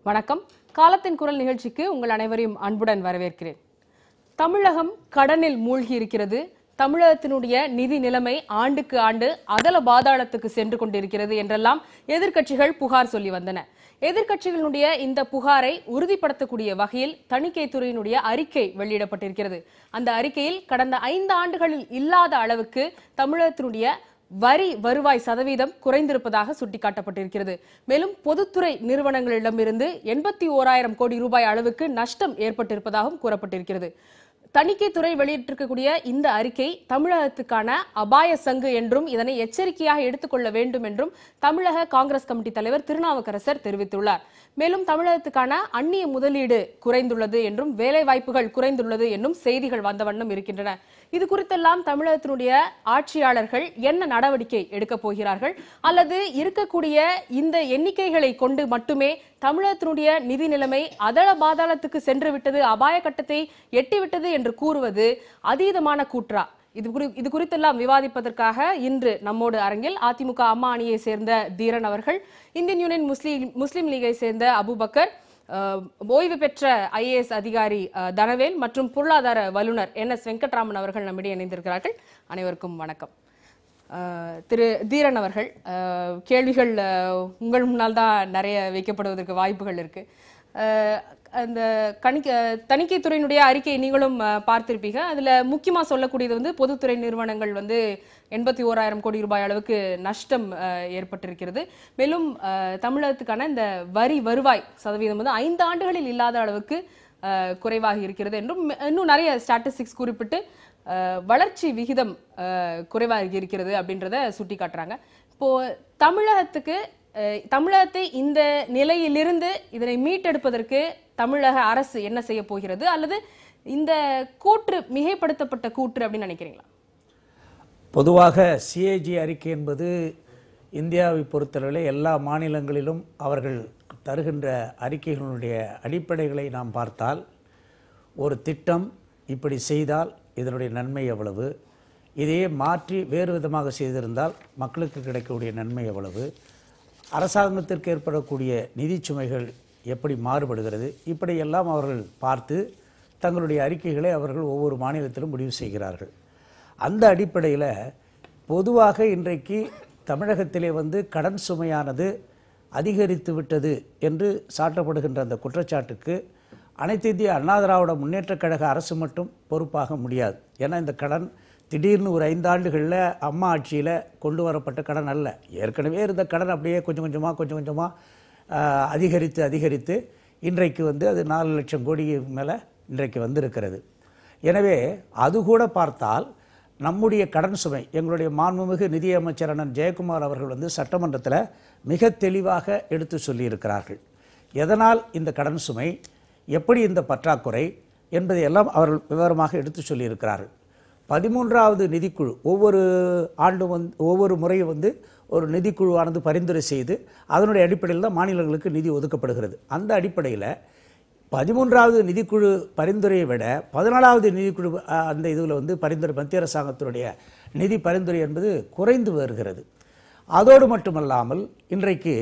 வணக்கம். காலத்தின் குரல் நிகழ்ச்சிக்கு உங்கள் அனைவரையும் அன்புடன் வரவேற்கிறேன். தமிழகம் கடனில் மூழ்கி இருக்கிறது. தமிழகத்தினுடைய நிதி நிலைமை ஆண்டுக்கு ஆண்டு அதல பாதாளத்துக்கு சென்று கொண்டிருக்கிறது என்றெல்லாம் எதிர்க்கட்சிகள் புகார் சொல்லி வந்தன. எதிர்க்கட்சிகளுடைய இந்த புகாரை உறுதிப்படுத்தக்கூடிய வகையில் தணிக்கை துறையினுடைய அறிக்கை வெளியிடப்பட்டிருக்கிறது. அந்த அறிக்கையில் கடந்த 5 ஆண்டுகளில் இல்லாத அளவுக்கு தமிழகத்தினுடைய வரி வருவாய் சதவீதம் குறைந்திருப்பதாக சுட்டிக்காட்டப்பட்டிருக்கிறது. மேலும் பொதுத்துறை நிறுவனங்களிடமிருந்து 81,000 கோடி ரூபாய் அளவுக்கு நஷ்டம் ஏற்பட்டிருப்பதாகவும் கூறப்பட்டிருக்கிறது. தணிக்கைத்துறை வெளியிட்டிருக்கக்கூடிய இந்த அறிக்கை தமிழகத்துக்கான அபாய சங்கு என்றும் இதனை எச்சரிக்கையாக எடுத்துக்கொள்ள வேண்டும் என்றும் தமிழக காங்கிரஸ் கமிட்டி தலைவர் திருநாவுக்கரசர் தெரிவித்துள்ளார். மேலும் தமிழகத்துக்கான அந்நிய முதலீடு குறைந்துள்ளது என்றும் வேலை வாய்ப்புகள் குறைந்துள்ளது என்னும் செய்திகள் வந்த வண்ணம் இருக்கின்றன. இது குறித்தெல்லாம் தமிழகத்தினுடைய ஆட்சியாளர்கள் என்ன நடவடிக்கை எடுக்கப் போகிறார்கள், அல்லது இருக்கக்கூடிய இந்த எண்ணிக்கைகளை கொண்டு மட்டுமே தமிழகத்தினுடைய நிதி நிலைமை அதள பாதாளத்துக்கு சென்று விட்டது, அபாய கட்டத்தை எட்டிவிட்டது என்று கூறுவது அதீதமான கூற்றா? இது குறித்தெல்லாம் விவாதிப்பதற்காக இன்று நம்மோடு அரங்கில் அதிமுக அம்மா அணியை சேர்ந்த தீரன் அவர்கள், இந்தியன் யூனியன் முஸ்லிம் லீகை சேர்ந்த அபுபக்கர், ஓய்வு பெற்ற IAS அதிகாரி தனவேல் மற்றும் பொருளாதார வல்லுநர் NS வெங்கட்ராமன் அவர்கள் நம்மிடையே இணைந்திருக்கிறார்கள். அனைவருக்கும் வணக்கம். திரு தீரன் அவர்கள், கேள்விகள் உங்கள் முன்னால் தான் நிறைய வைக்கப்படுவதற்கு வாய்ப்புகள் இருக்கு. அந்த தணிக்கைத்துறையினுடைய அறிக்கையை நீங்களும் பார்த்திருப்பீங்க. அதுல முக்கியமா சொல்லக்கூடியது வந்து பொதுத்துறை நிறுவனங்கள் வந்து 81,000 கோடி ரூபாய் அளவுக்கு நஷ்டம் ஏற்பட்டிருக்கிறது. மேலும் தமிழகத்துக்கான இந்த வரி வருவாய் சதவீதம் வந்து 5 ஆண்டுகளில் இல்லாத அளவுக்கு குறைவாக இருக்கிறது என்றும் இன்னும் நிறைய ஸ்டாட்டிஸ்டிக்ஸ் குறிப்பிட்டு வளர்ச்சி விகிதம் குறைவாக இருக்கிறது அப்படின்றத சுட்டி காட்டுறாங்க. இப்போ தமிழகத்தை இந்த நிலையிலிருந்து இதனை மீட்டெடுப்பதற்கு தமிழக அரசு என்ன செய்ய போகிறது, அல்லது இந்த கூற்று மிகைப்படுத்தப்பட்ட கூற்று அப்படின்னு நினைக்கிறீங்களா? பொதுவாக CAG அறிக்கை என்பது இந்தியாவை பொறுத்தவரை எல்லா மாநிலங்களிலும் அவர்கள் தருகின்ற அறிக்கைகளுடைய அடிப்படைகளை நாம் பார்த்தால், ஒரு திட்டம் இப்படி செய்தால் இதனுடைய நன்மை எவ்வளவு, இதையே மாற்றி வேறு விதமாக செய்திருந்தால் மக்களுக்கு கிடைக்கக்கூடிய நன்மை எவ்வளவு, அரசாங்கத்திற்கு ஏற்படக்கூடிய நிதி சுமைகள் எப்படி மாறுபடுகிறது, இப்படியெல்லாம் அவர்கள் பார்த்து தங்களுடைய அறிக்கைகளை அவர்கள் ஒவ்வொரு மாநிலத்திலும் முடிவு செய்கிறார்கள். அந்த அடிப்படையில் பொதுவாக இன்றைக்கு தமிழகத்திலே வந்து கடன் சுமையானது அதிகரித்து விட்டது என்று சாட்டப்படுகின்ற அந்த குற்றச்சாட்டுக்கு அனைத்து இந்திய அண்ணா திராவிட முன்னேற்றக் கழக அரசு மட்டும் பொறுப்பாக முடியாது. ஏன்னா இந்த கடன் திடீர்னு ஒரு 5 ஆண்டுகளில் அம்மா ஆட்சியில் கொண்டு வரப்பட்ட கடன் அல்ல. ஏற்கனவே இருந்த கடன் அப்படியே கொஞ்சம் கொஞ்சமாக அதிகரித்து இன்றைக்கு வந்து அது 4 லட்சம் கோடி மேலே இன்றைக்கு வந்திருக்கிறது. எனவே அது கூட பார்த்தால் நம்முடைய கடன் சுமை, எங்களுடைய மாண்புமிகு நிதியமைச்சர் அண்ணன் ஜெயக்குமார் அவர்கள் வந்து சட்டமன்றத்தில் மிக தெளிவாக எடுத்து சொல்லியிருக்கிறார்கள். எதனால் இந்த கடன் சுமை, எப்படி இந்த பற்றாக்குறை என்பதையெல்லாம் அவர்கள் விவரமாக எடுத்து சொல்லியிருக்கிறார்கள். 13வது நிதிக்குழு ஒவ்வொரு ஆண்டும் ஒவ்வொரு முறையும் வந்து ஒரு நிதிக்குழுவானது பரிந்துரை செய்து அதனுடைய அடிப்படையில் தான் மாநிலங்களுக்கு நிதி ஒதுக்கப்படுகிறது. அந்த அடிப்படையில் 13வது நிதிக்குழு பரிந்துரையை விட 14வது நிதிக்குழு அந்த இதில் வந்து பரிந்துரை, மத்திய அரசாங்கத்தினுடைய நிதி பரிந்துரை என்பது குறைந்து வருகிறது. அதோடு மட்டுமல்லாமல் இன்றைக்கு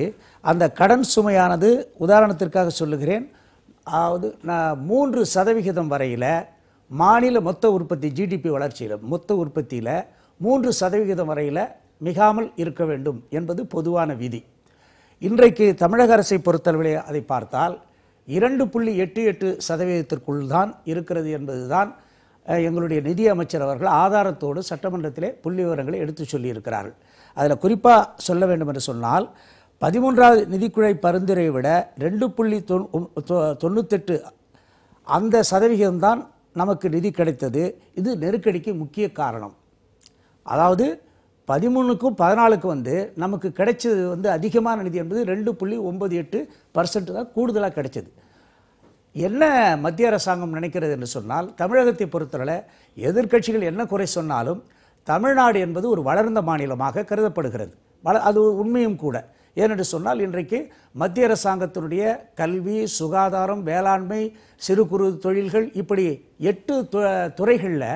அந்த கடன் சுமையானது, உதாரணத்திற்காக சொல்லுகிறேன், அதாவது 3% வரையில் மாநில மொத்த உற்பத்தி GDP வளர்ச்சியில் மொத்த உற்பத்தியில் 3% வரையில் மிகாமல் இருக்க வேண்டும் என்பது பொதுவான விதி. இன்றைக்கு தமிழக அரசை பொறுத்தளவிலே அதை பார்த்தால் 2.88% தான் இருக்கிறது என்பதுதான் எங்களுடைய நிதி அமைச்சர் அவர்கள் ஆதாரத்தோடு சட்டமன்றத்திலே புள்ளி விவரங்களை எடுத்து சொல்லியிருக்கிறார்கள். அதில் குறிப்பாக சொல்ல வேண்டும் என்று சொன்னால் 13வது நிதிக்குழு பரிந்துரையை விட 2.98 அந்த சதவிகிதம்தான் நமக்கு நிதி கிடைத்தது. இது நெருக்கடிக்கு முக்கிய காரணம். அதாவது 13க்கும் 14க்கும் வந்து நமக்கு கிடைச்சது வந்து அதிகமான நிதி என்பது 2.98% தான் கூடுதலாக கிடைச்சது. என்ன மத்திய அரசாங்கம் நினைக்கிறது என்று சொன்னால், தமிழகத்தை பொறுத்தவரை எதிர்க்கட்சிகள் என்ன குறை சொன்னாலும் தமிழ்நாடு என்பது ஒரு வளர்ந்த மாநிலமாக கருதப்படுகிறது. அது உண்மையும் கூட. ஏனென்று சொன்னால் இன்றைக்கு மத்திய அரசாங்கத்தினுடைய கல்வி, சுகாதாரம், வேளாண்மை, சிறு குறு தொழில்கள் இப்படி 8 துறைகளில்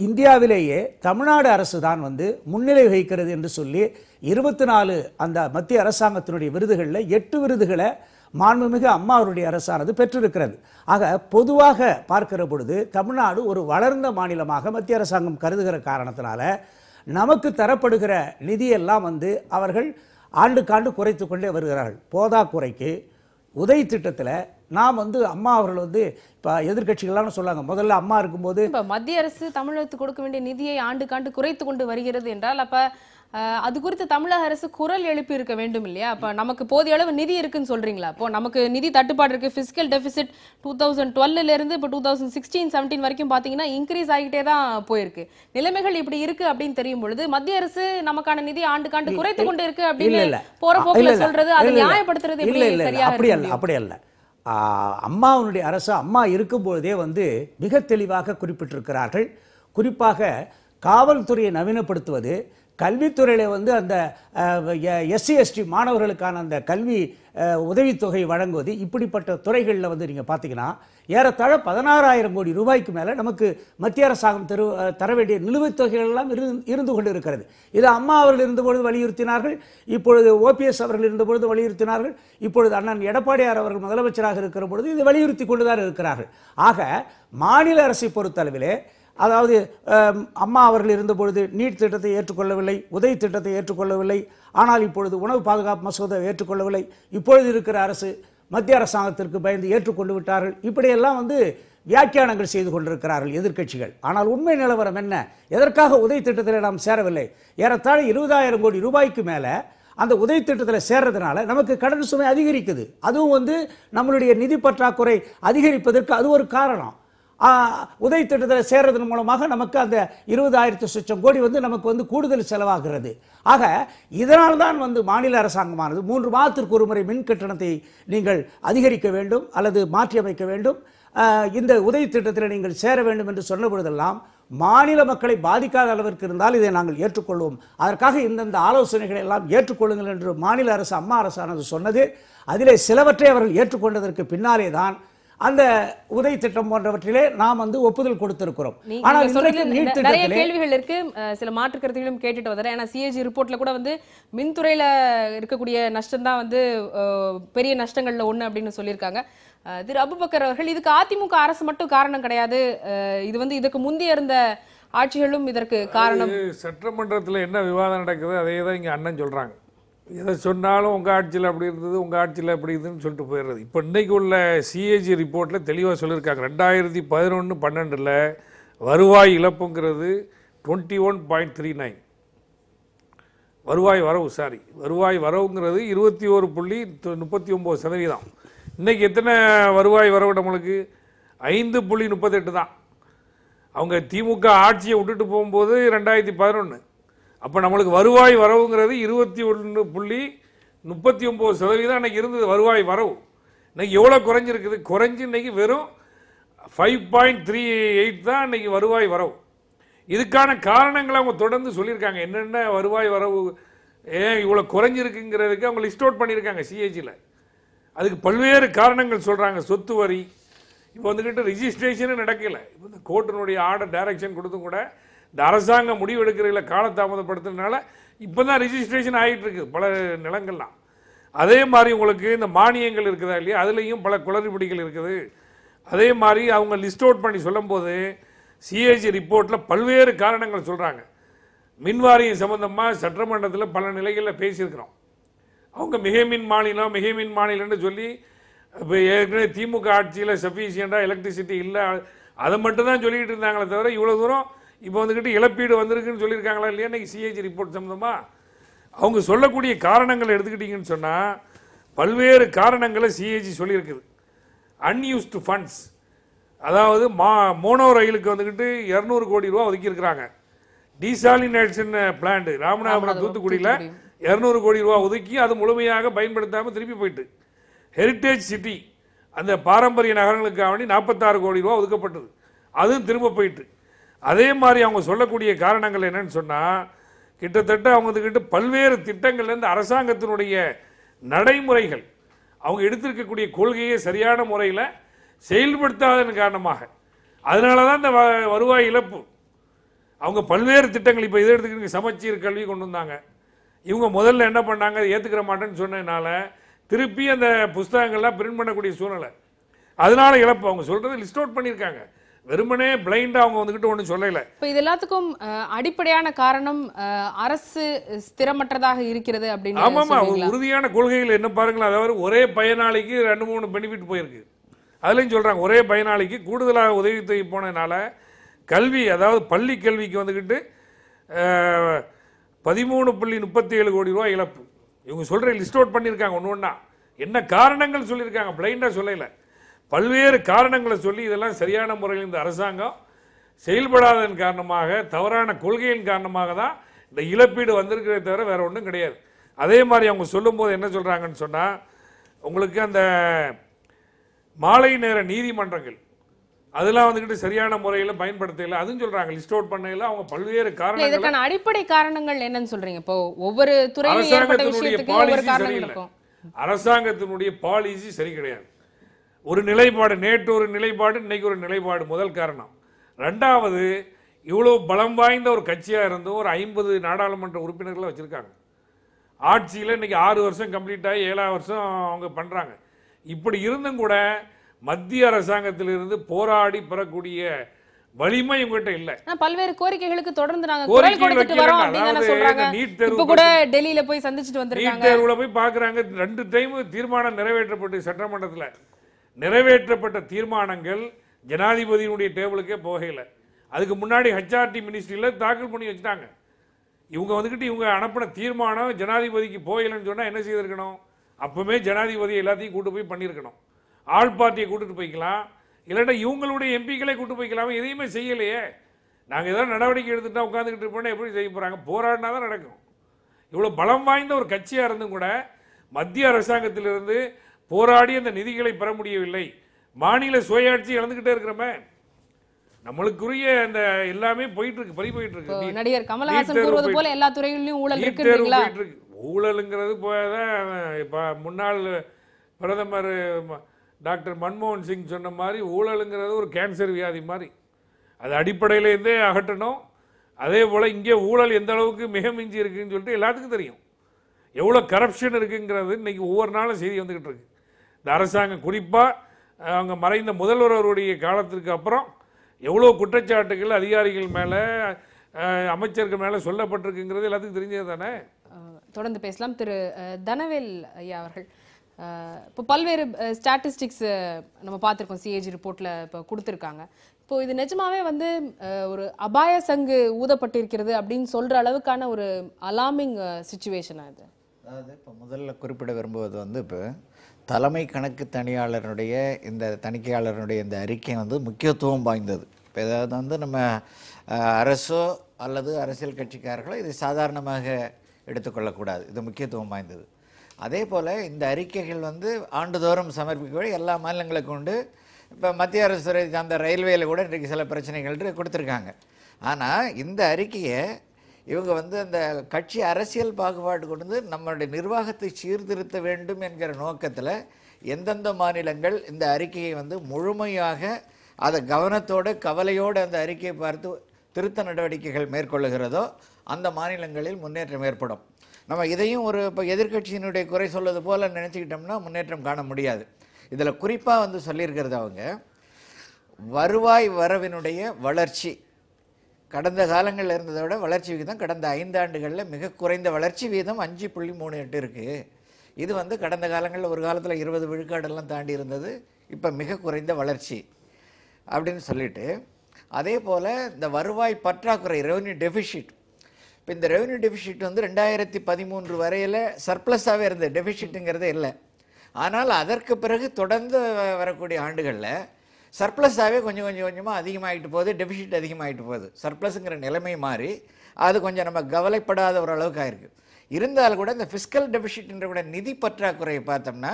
இந்தியாவிலேயே தமிழ்நாடு அரசு தான் வந்து முன்னிலை வகிக்கிறது என்று சொல்லி 24 அந்த மத்திய அரசாங்கத்தினுடைய விருதுகளில் 8 விருதுகளை மாண்புமிகு அம்மா அவருடைய அரசானது பெற்றிருக்கிறது. ஆக பொதுவாக பார்க்கிற பொழுது தமிழ்நாடு ஒரு வளர்ந்த மாநிலமாக மத்திய அரசாங்கம் கருதுகிற காரணத்தினால நமக்கு தரப்படுகிற நிதியெல்லாம் அவர்கள் ஆண்டுக்காண்டு குறைத்து கொண்டே வருகிறார்கள். போதாக்குறைக்கு உதவி திட்டத்தில் நாம் அம்மா அவர்கள் இப்போ எதிர்கட்சிகள்லாம் சொல்லாங்க, முதல்ல அம்மா இருக்கும்போது இப்போ மத்திய அரசு தமிழகத்துக்கு கொடுக்க வேண்டிய நிதியை ஆண்டுக்காண்டு குறைத்து கொண்டு வருகிறது என்றால் அப்ப அது குறித்து தமிழக அரசு குரல் எழுப்பி இருக்க வேண்டும் இல்லையா? அப்ப நமக்கு போதிய அளவு நிதி இருக்குன்னு சொல்றீங்களா? அப்போ நமக்கு நிதி தட்டுப்பாடு இருக்கு. பிசிக்கல் டெபிசிட் 2012ல இருந்து இப்போ 2016-17 வரைக்கும் பாத்தீங்கன்னா இன்க்ரீஸ் ஆகிட்டே தான் போயிருக்கு. நிலைமைகள் இப்படி இருக்கு அப்படின்னு தெரியும் பொழுது மத்திய அரசு நமக்கான நிதி ஆண்டுக்காண்டு குறைத்து கொண்டு இருக்கு அப்படின்னு போற போக்குல சொல்றது, அதை நியாயப்படுத்துறது எப்படி சரியாக இருக்கு? அப்படி அல்ல. அம்மாவுடைய அரசு அம்மா இருக்கும்போதே மிக தெளிவாக குறிப்பிட்டிருக்கிறார்கள். குறிப்பாக காவல்துறையை நவீனப்படுத்துவது, கல்வித்துறையில் அந்த எஸ்சி எஸ்டி மாணவர்களுக்கான அந்த கல்வி உதவித்தொகை வழங்குவது, இப்படிப்பட்ட துறைகளில் நீங்கள் பார்த்தீங்கன்னா ஏறத்தாழ 16,000 கோடி ரூபாய்க்கு மேலே நமக்கு மத்திய அரசாங்கம் தர வேண்டிய நிலுவைத் தொகைகள் எல்லாம் இருந்து கொண்டு இருக்கிறது. இது அம்மா அவர்கள் இருந்தபொழுது வலியுறுத்தினார்கள், இப்பொழுது ஓபிஎஸ் அவர்கள் இருந்தபொழுது வலியுறுத்தினார்கள், இப்பொழுது அண்ணன் எடப்பாடியார் அவர்கள் முதலமைச்சராக இருக்கிற பொழுது இது வலியுறுத்தி கொண்டுதான் இருக்கிறார்கள். ஆக மாநில அரசை பொறுத்தளவிலே, அதாவது அம்மா அவர்கள் இருந்தபொழுது நீட் திட்டத்தை ஏற்றுக்கொள்ளவில்லை, உதவி திட்டத்தை ஏற்றுக்கொள்ளவில்லை, ஆனால் இப்பொழுது உணவு பாதுகாப்பு மசோதாவை ஏற்றுக்கொள்ளவில்லை, இப்பொழுது இருக்கிற அரசு மத்திய அரசாங்கத்திற்கு பயந்து ஏற்றுக்கொண்டு விட்டார்கள். இப்படியெல்லாம் வியாக்கியானங்கள் செய்து கொண்டிருக்கிறார்கள் எதிர்க்கட்சிகள். ஆனால் உண்மை நிலவரம் என்ன? எதற்காக உதவி திட்டத்தில் நாம் சேரவில்லை? ஏறத்தாழ 20,000 கோடி ரூபாய்க்கு மேலே அந்த உதவி திட்டத்தில் சேர்றதுனால நமக்கு கடன் சுமை அதிகரிக்குது. அதுவும் நம்மளுடைய நிதி பற்றாக்குறை அதிகரிப்பதற்கு அது ஒரு காரணம். உதவி திட்டத்தில் சேர்றதன் மூலமாக நமக்கு அந்த 20,000 கோடி நமக்கு கூடுதல் செலவாகிறது. ஆக இதனால் தான் மாநில அரசாங்கமானது 3 மாதத்திற்கு ஒரு முறை மின் கட்டணத்தை நீங்கள் அதிகரிக்க வேண்டும் அல்லது மாற்றியமைக்க வேண்டும், இந்த உதவி திட்டத்தில் நீங்கள் சேர வேண்டும் என்று சொன்ன பொழுதெல்லாம் மாநில மக்களை பாதிக்காத அளவிற்கு இருந்தால் இதை நாங்கள் ஏற்றுக்கொள்வோம், அதற்காக இந்தந்த ஆலோசனைகளை எல்லாம் ஏற்றுக்கொள்ளுங்கள் என்று மாநில அரசு அம்மா அரசானது சொன்னது. அதிலே சிலவற்றை அவர்கள் ஏற்றுக்கொண்டதற்கு பின்னாலே தான் அந்த உதவி திட்டம் போன்றவற்றிலே நாம் ஒப்புதல் கொடுத்திருக்கிறோம். ஆனால் நிறைய கேள்விகள் இருக்கு, சில மாற்று கருத்துகளும் கேட்டுட்டு வர. ஏன்னா சிஏஜி ரிப்போர்ட்ல கூட மின்துறையில இருக்கக்கூடிய நஷ்டம் தான் பெரிய நஷ்டங்கள்ல ஒண்ணு அப்படின்னு சொல்லியிருக்காங்க. திரு அபுபக்கர் அவர்கள், இதுக்கு அதிமுக அரசு மட்டும் காரணம் கிடையாது, இது இதுக்கு முந்தைய இருந்த ஆட்சிகளும் இதற்கு காரணம். சட்டமன்றத்தில் என்ன விவாதம் நடக்குது அதே தான் இங்க அண்ணன் சொல்றாங்க. எதை சொன்னாலும் உங்கள் ஆட்சியில் அப்படி இருந்தது, உங்கள் ஆட்சியில் அப்படி இருந்ததுன்னு சொல்லிட்டு போயிடுறது. இப்போ இன்றைக்கு உள்ள சிஏஜி ரிப்போர்ட்டில் தெளிவாக சொல்லியிருக்காங்க, 2011-12 வருவாய் இழப்புங்கிறது 21.39, வருவாய் வரவுங்கிறது 21.39%. இன்றைக்கி எத்தனை வருவாய் வரவு நம்மளுக்கு? 5.38 தான். அவங்க திமுக ஆட்சியை விட்டுட்டு போகும்போது 2011. அப்போ நம்மளுக்கு வருவாய் வரவுங்கிறது 21.39% அன்றைக்கி இருந்தது வருவாய் வரவு. இன்றைக்கி எவ்வளோ குறைஞ்சிருக்குது? குறைஞ்சி இன்றைக்கி வெறும் 5.38 தான் இன்றைக்கி வருவாய் வரவு. இதுக்கான காரணங்களை அவங்க தொடர்ந்து சொல்லியிருக்காங்க. என்னென்ன வருவாய் வரவு ஏன் இவ்வளோ குறைஞ்சிருக்குங்கிறதுக்கு அவங்க லிஸ்ட் அவுட் பண்ணியிருக்காங்க சிஏஜியில். அதுக்கு பல்வேறு காரணங்கள் சொல்கிறாங்க. சொத்து வரி இப்போ ரிஜிஸ்ட்ரேஷனே நடக்கலை. இப்போ இந்த கோர்ட்டினுடைய ஆர்டர் டைரக்ஷன் கொடுத்தும் கூட இந்த அரசாங்கம் முடிவு எடுக்கிறதுல காலதாமதப்படுத்துறதுனால இப்போ தான் ரிஜிஸ்ட்ரேஷன் ஆகிட்டு இருக்குது பல நிலங்கள்லாம். அதே மாதிரி உங்களுக்கு இந்த மானியங்கள் இருக்குதா இல்லையா, அதுலேயும் பல குளறுபடிகள் இருக்குது. அதே மாதிரி அவங்க லிஸ்ட் அவுட் பண்ணி சொல்லும்போது சிஏஜி ரிப்போர்ட்டில் பல்வேறு காரணங்கள் சொல்கிறாங்க. மின்வாரியம் சம்பந்தமாக சட்டமன்றத்தில் பல நிலைகளில் பேசியிருக்கிறோம். அவங்க மிகை மின் மாநிலம்னு சொல்லி இப்போ ஏற்கனவே திமுக ஆட்சியில் சஃபிஷியண்டாக எலக்ட்ரிசிட்டி இல்லை, அதை மட்டும் தான் சொல்லிக்கிட்டு இருந்தாங்களே தவிர இவ்வளோ தூரம் இப்போ இழப்பீடு வந்திருக்குன்னு சொல்லியிருக்காங்களா இல்லையா இன்றைக்கி சிஏஜி ரிப்போர்ட் சம்மந்தமாக. அவங்க சொல்லக்கூடிய காரணங்களை எடுத்துக்கிட்டிங்கன்னு சொன்னால் பல்வேறு காரணங்களை சிஏஜி சொல்லியிருக்குது. அன்யூஸ்டு ஃபண்ட்ஸ், அதாவது மோனோ ரயிலுக்கு 200 கோடி ரூபா ஒதுக்கியிருக்கிறாங்க. டீசாலினேஷன் பிளான்ட் ராமநாதபுரம் தூத்துக்குடியில் 200 கோடி ரூபா ஒதுக்கி அது முழுமையாக பயன்படுத்தாமல் திருப்பி போயிட்டு. ஹெரிட்டேஜ் சிட்டி அந்த பாரம்பரிய நகரங்களுக்காக வேண்டி 46 கோடி ரூபா ஒதுக்கப்பட்டது, அதுவும் திரும்ப போயிட்டு. அதே மாதிரி அவங்க சொல்லக்கூடிய காரணங்கள் என்னன்னு சொன்னால் கிட்டத்தட்ட அவங்க பல்வேறு திட்டங்கள்லேருந்து அரசாங்கத்தினுடைய நடைமுறைகள் அவங்க எடுத்திருக்கக்கூடிய கொள்கையை சரியான முறையில் செயல்படுத்தாதன் காரணமாக அதனால தான் இந்த வருவாய் இழப்பு. அவங்க பல்வேறு திட்டங்கள் இப்போ இதை எடுத்துக்கிட்டு சமச்சீர் கல்வி கொண்டு வந்தாங்க. இவங்க முதல்ல என்ன பண்ணாங்க, ஏற்றுக்கிற மாட்டேன்னு சொன்னதுனால திருப்பி அந்த புஸ்தகங்கள்லாம் பிரிண்ட் பண்ணக்கூடிய சூழ்நிலை. அதனால இழப்பு. அவங்க சொல்றது லிஸ்ட் அவுட் பண்ணியிருக்காங்க. வெறுமனே பிளைண்டா அவங்க வந்துகிட்டு ஒன்றும் சொல்லல. இப்போ இது எல்லாத்துக்கும் அடிப்படையான காரணம் அரசு ஸ்திரமற்றதாக இருக்கிறது அப்படின்னு. ஆமாமா, ஒரு உறுதியான கொள்கைகள் என்ன பாருங்களா, அதாவது ஒரே பயனாளிக்கு 2-3 பெனிஃபிட் போயிருக்கு. அதுலயும் சொல்றாங்க ஒரே பயனாளிக்கு கூடுதலாக உதவித்தொகை போனதுனால கல்வி, அதாவது பள்ளி கல்விக்கு வந்துக்கிட்டு 13.37 கோடி ரூபாய் இழப்பு. இவங்க சொல்ற லிஸ்ட் அவுட் பண்ணியிருக்காங்க ஒன்று ஒன்றா. என்ன காரணங்கள் சொல்லியிருக்காங்க, பிளைண்டா சொல்லல, பல்வேறு காரணங்களை சொல்லி இதெல்லாம் சரியான முறையில் இந்த அரசாங்கம் செயல்படாததன் காரணமாக, தவறான கொள்கையின் காரணமாக தான் இந்த இழப்பீடு வந்திருக்கிறதே தவிர வேற ஒன்றும் கிடையாது. அதே மாதிரி அவங்க சொல்லும்போது என்ன சொல்றாங்கன்னு சொன்னா, உங்களுக்கு அந்த மாலை நேர நீதிமன்றங்கள் அதெல்லாம் வந்துகிட்டு சரியான முறையில் பயன்படுத்தல, அதுவும் சொல்றாங்க. லிஸ்ட் அவுட் பண்ணல அவங்க பல்வேறு காரணங்கள். இதற்கான அடிப்படை காரணங்கள் என்னன்னு சொல்றீங்க? இப்போ ஒவ்வொரு துறையிலும் ஏற்பட்ட விஷயத்துக்கு ஒவ்வொரு காரணங்கள் இருக்கும். அரசாங்கத்தினுடைய பாலிசி சரி கிடையாது. ஒரு நிலைப்பாடு, நேற்று ஒரு நிலைப்பாடு, இன்னைக்கு ஒரு நிலைப்பாடு முதல் காரணம். ரெண்டாவது, இவ்வளவு பலம் வாய்ந்த ஒரு கட்சியா இருந்தும் ஒரு 50 நாடாளுமன்ற உறுப்பினர்களை வச்சிருக்காங்க. ஆட்சியில் இன்னைக்கு 6 வருஷம் கம்ப்ளீட் ஆகி 7ஆவது வருஷம் அவங்க பண்றாங்க. இப்படி இருந்தும் கூட மத்திய அரசாங்கத்திலிருந்து போராடி பெறக்கூடிய வலிமை உங்ககிட்ட இல்ல. பல்வேறு கோரிக்கைகளுக்கு தொடர்ந்து நாங்க குரல் கொடுத்துட்டு வரோம் அப்படினு சொல்றாங்க. இப்ப கூட டெல்லியில போய் சந்திச்சிட்டு வந்திருக்காங்க. நீட் தேர்வுல போய் பார்க்கறாங்க. 2 டைம் தீர்மானம் நிறைவேற்றப்பட்டு சட்டமன்றத்தில் நிறைவேற்றப்பட்ட தீர்மானங்கள் ஜனாதிபதியினுடைய டேபிளுக்கே போகல. அதுக்கு முன்னாடி ஹெச்ஆர்டி மினிஸ்ட்ரியில் தாக்கல் பண்ணி வச்சுட்டாங்க. இவங்க வந்துக்கிட்டு இவங்க அனுப்பின தீர்மானம் ஜனாதிபதிக்கு போகலன்னு சொன்னால் என்ன செய்திருக்கணும்? அப்பவுமே ஜனாதிபதி எல்லாத்தையும் கூட்டு போய் பண்ணியிருக்கணும். ஆள் பார்ட்டியை கூட்டிட்டு போய்க்கலாம், இல்லைன்னா இவங்களுடைய எம்பிக்களை கூட்டு போய்க்கலாமே. எதையுமே செய்யலையே. நாங்கள் ஏதாவது நடவடிக்கை எடுத்துட்டா உட்காந்துக்கிட்டு இருப்போம்னா எப்படி செய்ய போகிறாங்க? போராடினா தான் நடக்கும். இவ்வளோ பலம் வாய்ந்த ஒரு கட்சியாக இருந்தும் கூட மத்திய அரசாங்கத்திலிருந்து போராடி அந்த நிதிகளை பெற முடியவில்லை. மாநில சுயாட்சி இழந்துகிட்டே இருக்கிறோமே. நம்மளுக்குரிய அந்த எல்லாமே போயிட்டு இருக்கு, பறி போயிட்டு இருக்கு. நடிகர் கமலஹாசன் கூறுவது போல எல்லா துறைகளிலும் ஊழல் இருக்குங்களா? ஊழலுங்கிறது போயதான் முன்னாள் பிரதமர் டாக்டர் மன்மோகன் சிங் சொன்ன மாதிரி ஊழலுங்கிறது ஒரு கேன்சர் வியாதி மாதிரி. அது அடிப்படையிலேருந்தே அகற்றணும். அதே போல் இங்கே ஊழல் எந்த அளவுக்கு மிக மிஞ்சி இருக்குன்னு சொல்லிட்டு எல்லாத்துக்கும் தெரியும். எவ்வளோ கரப்ஷன் இருக்குங்கிறது இன்னைக்கு ஒவ்வொரு நாளும் செய்தி வந்துக்கிட்டு இருக்கு. இந்த அரசாங்கம் குறிப்பாக அவங்க மறைந்த முதல்வர் அவருடைய காலத்திற்கு அப்புறம் எவ்வளோ குற்றச்சாட்டுகள் அதிகாரிகள் மேலே, அமைச்சர்கள் மேலே சொல்லப்பட்டிருக்குங்கிறது எல்லாத்துக்கும் தெரிஞ்சது தானே. தொடர்ந்து பேசலாம். திரு தனவேல் ஐயா அவர்கள், இப்போ பல்வேறு ஸ்டாட்டிஸ்டிக்ஸ் நம்ம பார்த்துருக்கோம், சிஏஜி ரிப்போர்ட்டில் இப்போ கொடுத்துருக்காங்க. இப்போ இது நிஜமாவே வந்து ஒரு அபாய சங்கு ஊதப்பட்டிருக்கிறது அப்படின்னு சொல்கிற அளவுக்கான ஒரு அலார்மிங் சிச்சுவேஷனாக இது? அதாவது இப்போ முதல்ல குறிப்பிட விரும்புவது வந்து, இப்போ தலைமை கணக்கு தணிக்கையாளருடைய இந்த அறிக்கை வந்து முக்கியத்துவம் வாய்ந்தது. இப்போ ஏதாவது வந்து நம்ம அரசோ அல்லது அரசியல் கட்சிக்காரர்களோ இதை சாதாரணமாக எடுத்துக்கொள்ளக்கூடாது. இது முக்கியத்துவம் வாய்ந்தது. அதே போல் இந்த அறிக்கைகள் வந்து ஆண்டுதோறும் சமர்ப்பிக்க எல்லா மாநிலங்களுக்கு உண்டு. இப்போ மத்திய அரசு அந்த ரயில்வேயில் கூட இன்றைக்கு சில பிரச்சனைகள் கொடுத்துருக்காங்க. ஆனால் இந்த அறிக்கையை இவங்க வந்து அந்த கட்சி அரசியல் பாகுபாடு கொண்டு நம்மளுடைய நிர்வாகத்தை சீர்திருத்த வேண்டும் என்கிற நோக்கத்தில் எந்தெந்த மாநிலங்கள் இந்த அறிக்கையை வந்து முழுமையாக அதை கவனத்தோடு கவலையோடு அந்த அறிக்கையை பார்த்து திருத்த நடவடிக்கைகள் மேற்கொள்ளுகிறதோ அந்த மாநிலங்களில் முன்னேற்றம் ஏற்படும். நம்ம இதையும் ஒரு இப்போ எதிர்கட்சியினுடைய குறை சொல்வது போல் நினச்சிக்கிட்டோம்னா முன்னேற்றம் காண முடியாது. இதில் குறிப்பாக வந்து சொல்லியிருக்கிறது அவங்க வருவாய் வரவினுடைய வளர்ச்சி கடந்த காலங்களில் இருந்ததை விட வளர்ச்சி விகிதம் கடந்த 5 ஆண்டுகளில் மிக குறைந்த வளர்ச்சி வீதம் 5.38 இருக்குது. இது வந்து கடந்த காலங்களில் ஒரு காலத்தில் 20 விழுக்காடெல்லாம் தாண்டி இருந்தது. இப்போ மிக குறைந்த வளர்ச்சி அப்படின்னு சொல்லிட்டு, அதே போல் இந்த வருவாய் பற்றாக்குறை ரெவன்யூ டெபிசிட், இப்போ இந்த ரெவன்யூ டெபிசிட் வந்து 2013 வரையில் சர்ப்ளஸாகவே இருந்தது, டெபிசிட்டுங்கிறதே இல்லை. ஆனால் அதற்கு பிறகு தொடர்ந்து வரக்கூடிய ஆண்டுகளில் சர்ப்ளஸாகவே கொஞ்சம் கொஞ்சமாக அதிகமாகிட்டு போகுது, டெபிசிட் அதிகமாகிட்டு போகுது. சர்ப்ளஸுங்கிற நிலைமை மாறி அது கொஞ்சம் நம்ம கவலைப்படாத ஒரு அளவுக்கு ஆயிருக்கு. இருந்தாலும் கூட இந்த ஃபிஸ்கல் டெபிசிட்ன்ற கூட நிதி பற்றாக்குறையை பார்த்தோம்னா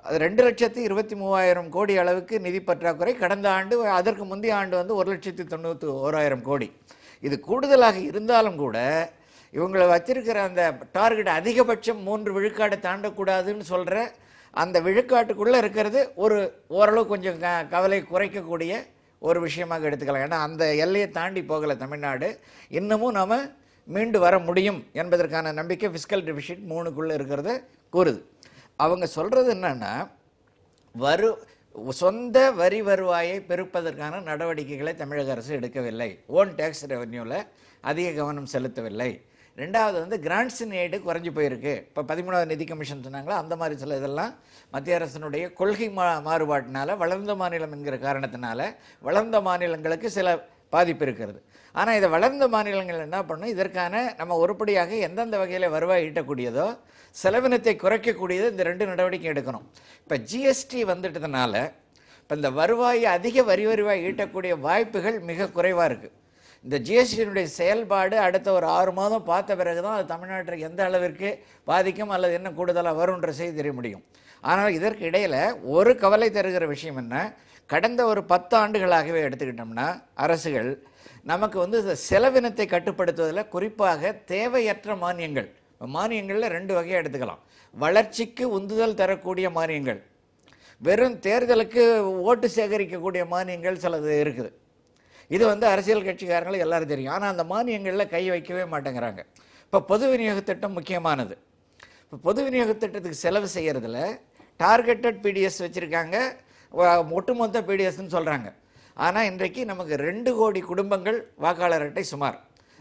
அது 2,23,000 கோடி அளவுக்கு நிதி பற்றாக்குறை. கடந்த ஆண்டு, அதற்கு முந்தைய ஆண்டு வந்து 1,91,000 கோடி. இது கூடுதலாக இருந்தாலும் கூட இவங்களை வச்சிருக்கிற அந்த டார்கெட் அதிகபட்சம் 3 விழுக்காடை தாண்டக்கூடாதுன்னு சொல்கிற அந்த விழுக்காட்டுக்குள்ளே இருக்கிறது ஓரளவு கொஞ்சம் கவலை குறைக்கக்கூடிய ஒரு விஷயமாக எடுத்துக்கலாம். ஏன்னா அந்த எல்லையை தாண்டி போகலை தமிழ்நாடு. இன்னமும் நாம் மீண்டு வர முடியும் என்பதற்கான நம்பிக்கை ஃபிஸ்கல் டெபிசிட் 3க்குள்ளே இருக்கிறத கூறுது. அவங்க சொல்றது என்னன்னா, சொந்த வரி வருவாயை பெருப்பதற்கான நடவடிக்கைகளை தமிழக அரசு எடுக்கவில்லை. ஓன் டேக்ஸ் ரெவன்யூவில் அதிக கவனம் செலுத்தவில்லை. ரெண்டாவது வந்து கிராண்ட்ஸ் இன் எய்டு குறைஞ்சி போயிருக்கு. இப்போ 13வது நிதி கமிஷன் சொன்னாங்களா, அந்த மாதிரி சில இதெல்லாம் மத்திய அரசினுடைய கொள்கை மாறுபாட்டினால, வளர்ந்த மாநிலம் என்கிற காரணத்தினால வளர்ந்த மாநிலங்களுக்கு சில பாதிப்பு இருக்கிறது. ஆனால் இதை வளர்ந்த மாநிலங்கள் என்ன பண்ணணும், இதற்கான நம்ம உருப்படியாக எந்தெந்த வகையில் வருவாய் ஈட்டக்கூடியதோ செலவினத்தை குறைக்கக்கூடியதோ இந்த 2 நடவடிக்கை எடுக்கணும். இப்போ ஜிஎஸ்டி வந்துட்டதுனால இப்போ இந்த அதிக வருவாய் ஈட்டக்கூடிய வாய்ப்புகள் மிக குறைவாக இருக்குது. இந்த ஜிஎஸ்டியினுடைய செயல்பாடு அடுத்த ஒரு 6 மாதம் பார்த்த பிறகு தான் அது தமிழ்நாட்டில் எந்த அளவிற்கு பாதிக்கும் அல்லது என்ன கூடுதலாக வரும்ன்ற செய்தி தெரிய முடியும். ஆனால் இதற்கு இடையில் ஒரு கவலை தருகிற விஷயம் என்ன, கடந்த ஒரு 10 ஆண்டுகளாகவே எடுத்துக்கிட்டோம்னா அரசுகள் நமக்கு வந்து செலவினத்தை கட்டுப்படுத்துவதில் குறிப்பாக தேவையற்ற மானியங்களில் 2 வகையாக எடுத்துக்கலாம். வளர்ச்சிக்கு உந்துதல் தரக்கூடிய மானியங்கள், வெறும் தேர்தலுக்கு ஓட்டு சேகரிக்கக்கூடிய மானியங்கள் சிலது இருக்குது. இது வந்து அரசியல் கட்சிக்காரங்களுக்கு எல்லாரும் தெரியும். ஆனால் அந்த மானியங்களில் கை வைக்கவே மாட்டேங்கிறாங்க. இப்போ பொது விநியோக திட்டம் முக்கியமானது. இப்போ பொது விநியோக திட்டத்துக்கு செலவு செய்கிறதுல டார்கெட்டட் பிடிஎஸ் வச்சுருக்காங்க, ஒட்டுமொத்த பிடிஎஸ்ன்னு சொல்கிறாங்க. ஆனால் இன்றைக்கு நமக்கு 2 கோடி குடும்பங்கள் வாக்காளர் அட்டை சுமார்.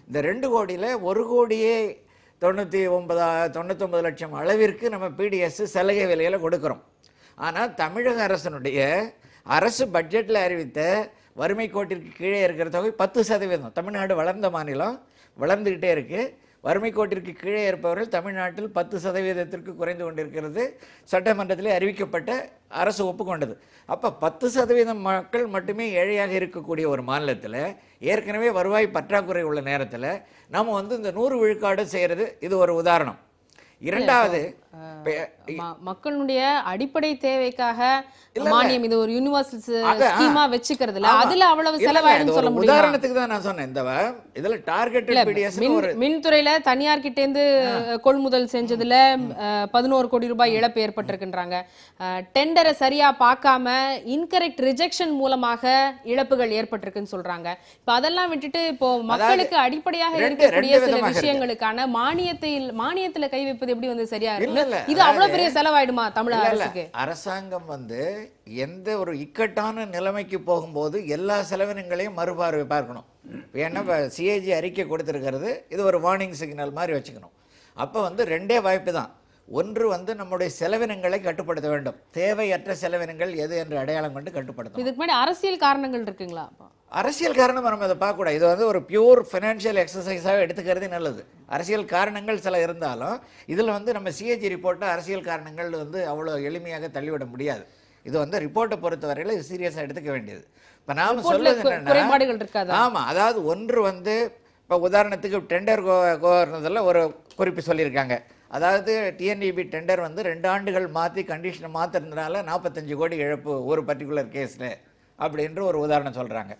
இந்த 2 கோடியில் 1,99,99 லட்சம் அளவிற்கு நம்ம பிடிஎஸ் சலுகை விலையில் கொடுக்குறோம். ஆனால் தமிழக அரசு பட்ஜெட்டில் அறிவித்த வறுமை கோட்டிற்கு கீழே இருக்கிற தொகை 10%. தமிழ்நாடு வளர்ந்த மாநிலம், வளர்ந்துக்கிட்டே இருக்குது. வறுமை கோட்டிற்கு கீழே இருப்பவர்கள் தமிழ்நாட்டில் 10% குறைந்து கொண்டிருக்கிறது. சட்டமன்றத்திலே அறிவிக்கப்பட்ட அரசு ஒப்புக்கொண்டது. அப்போ 10% மக்கள் மட்டுமே ஏழையாக இருக்கக்கூடிய ஒரு மாநிலத்தில், ஏற்கனவே வருவாய் பற்றாக்குறை உள்ள நேரத்தில் நம்ம வந்து இந்த 100 விழுக்காடு செய்கிறது இது ஒரு உதாரணம். இரண்டாவது, மக்களுடைய அடிப்படை தேவைக்காக மானியம், இது ஒரு யூனிவர்சல் ஸ்கீமா வெச்சுக்கிறதுல அதுல அவ்வளவு செலவாயிடும் சொல்ல முடியும். உதாரணத்துக்கு தான் நான் சொன்னேன். இந்த இதுல டார்கெட்டட் பிடிஎஸ் மின்துறையில தனியார் கிட்ட இருந்து கொள்முதல் செஞ்சதுல 11 கோடி ரூபாய் இழப்பு ஏற்பட்டிருக்கின்றாங்க. டெண்டரை சரியா பார்க்காம இன்கரெக்ட் ரிஜெக்ஷன் மூலமாக இழப்புகள் ஏற்பட்டிருக்குன்னு சொல்றாங்க. இப்ப அதெல்லாம் விட்டுட்டு இப்போ மக்களுக்கு அடிப்படையாக இருக்கக்கூடிய சில விஷயங்களுக்கான மானியத்துல கை வைப்பது எப்படி வந்து சரியா இருக்கு? இது அவ்வளவு பெரிய செலவாயிடுமா தமிழக அரசுக்கு? அரசாங்கம் வந்து எந்த ஒரு இக்கட்டான நிலைமைக்கு போகும்போது எல்லா செலவினங்களையும் மறுபார்வை பார்க்கணும். ஏன்னா சிஏஜி அறிக்கை கொடுத்திருக்கிறது, இது ஒரு வார்னிங் சிக்னல் மாதிரி வச்சுக்கணும். அப்போ வந்து 2 வாய்ப்பு தான். ஒன்று வந்து நம்முடைய செலவினங்களை கட்டுப்படுத்த வேண்டும். தேவையற்ற செலவினங்கள் எது என்று அடையாளம் கொண்டு கட்டுப்படுத்தணும். இதுக்கு முன்னாடி அரசியல் காரணங்கள் இருக்குங்களா? அரசியல் காரணம் நம்ம அதை பார்க்கக்கூடாது. இது வந்து ஒரு பியூர் ஃபினான்ஷியல் எக்ஸசைஸாக எடுத்துக்கிறது நல்லது. அரசியல் காரணங்கள் சில இருந்தாலும் இதில் வந்து நம்ம சிஏஜி ரிப்போர்ட்டை அரசியல் காரணங்கள் வந்து அவ்வளோ எளிமையாக தள்ளிவிட முடியாது. இது வந்து ரிப்போர்ட்டை பொறுத்தவரையில் இது சீரியஸாக எடுத்துக்க வேண்டியது. இப்போ நாம் சொல்வது என்னன்னா, ஆமாம், அதாவது ஒன்று வந்து இப்போ உதாரணத்துக்கு டெண்டர் கோர்னதில் ஒரு குறிப்பு சொல்லியிருக்காங்க. அதாவது டிஎன்இபி டெண்டர் வந்து 2 ஆண்டுகள் மாற்றி கண்டிஷனை மாற்றுறதுனால 45 கோடி இழப்பு ஒரு பர்டிகுலர் கேஸில் அப்படின்ற ஒரு உதாரணம் சொல்கிறாங்க.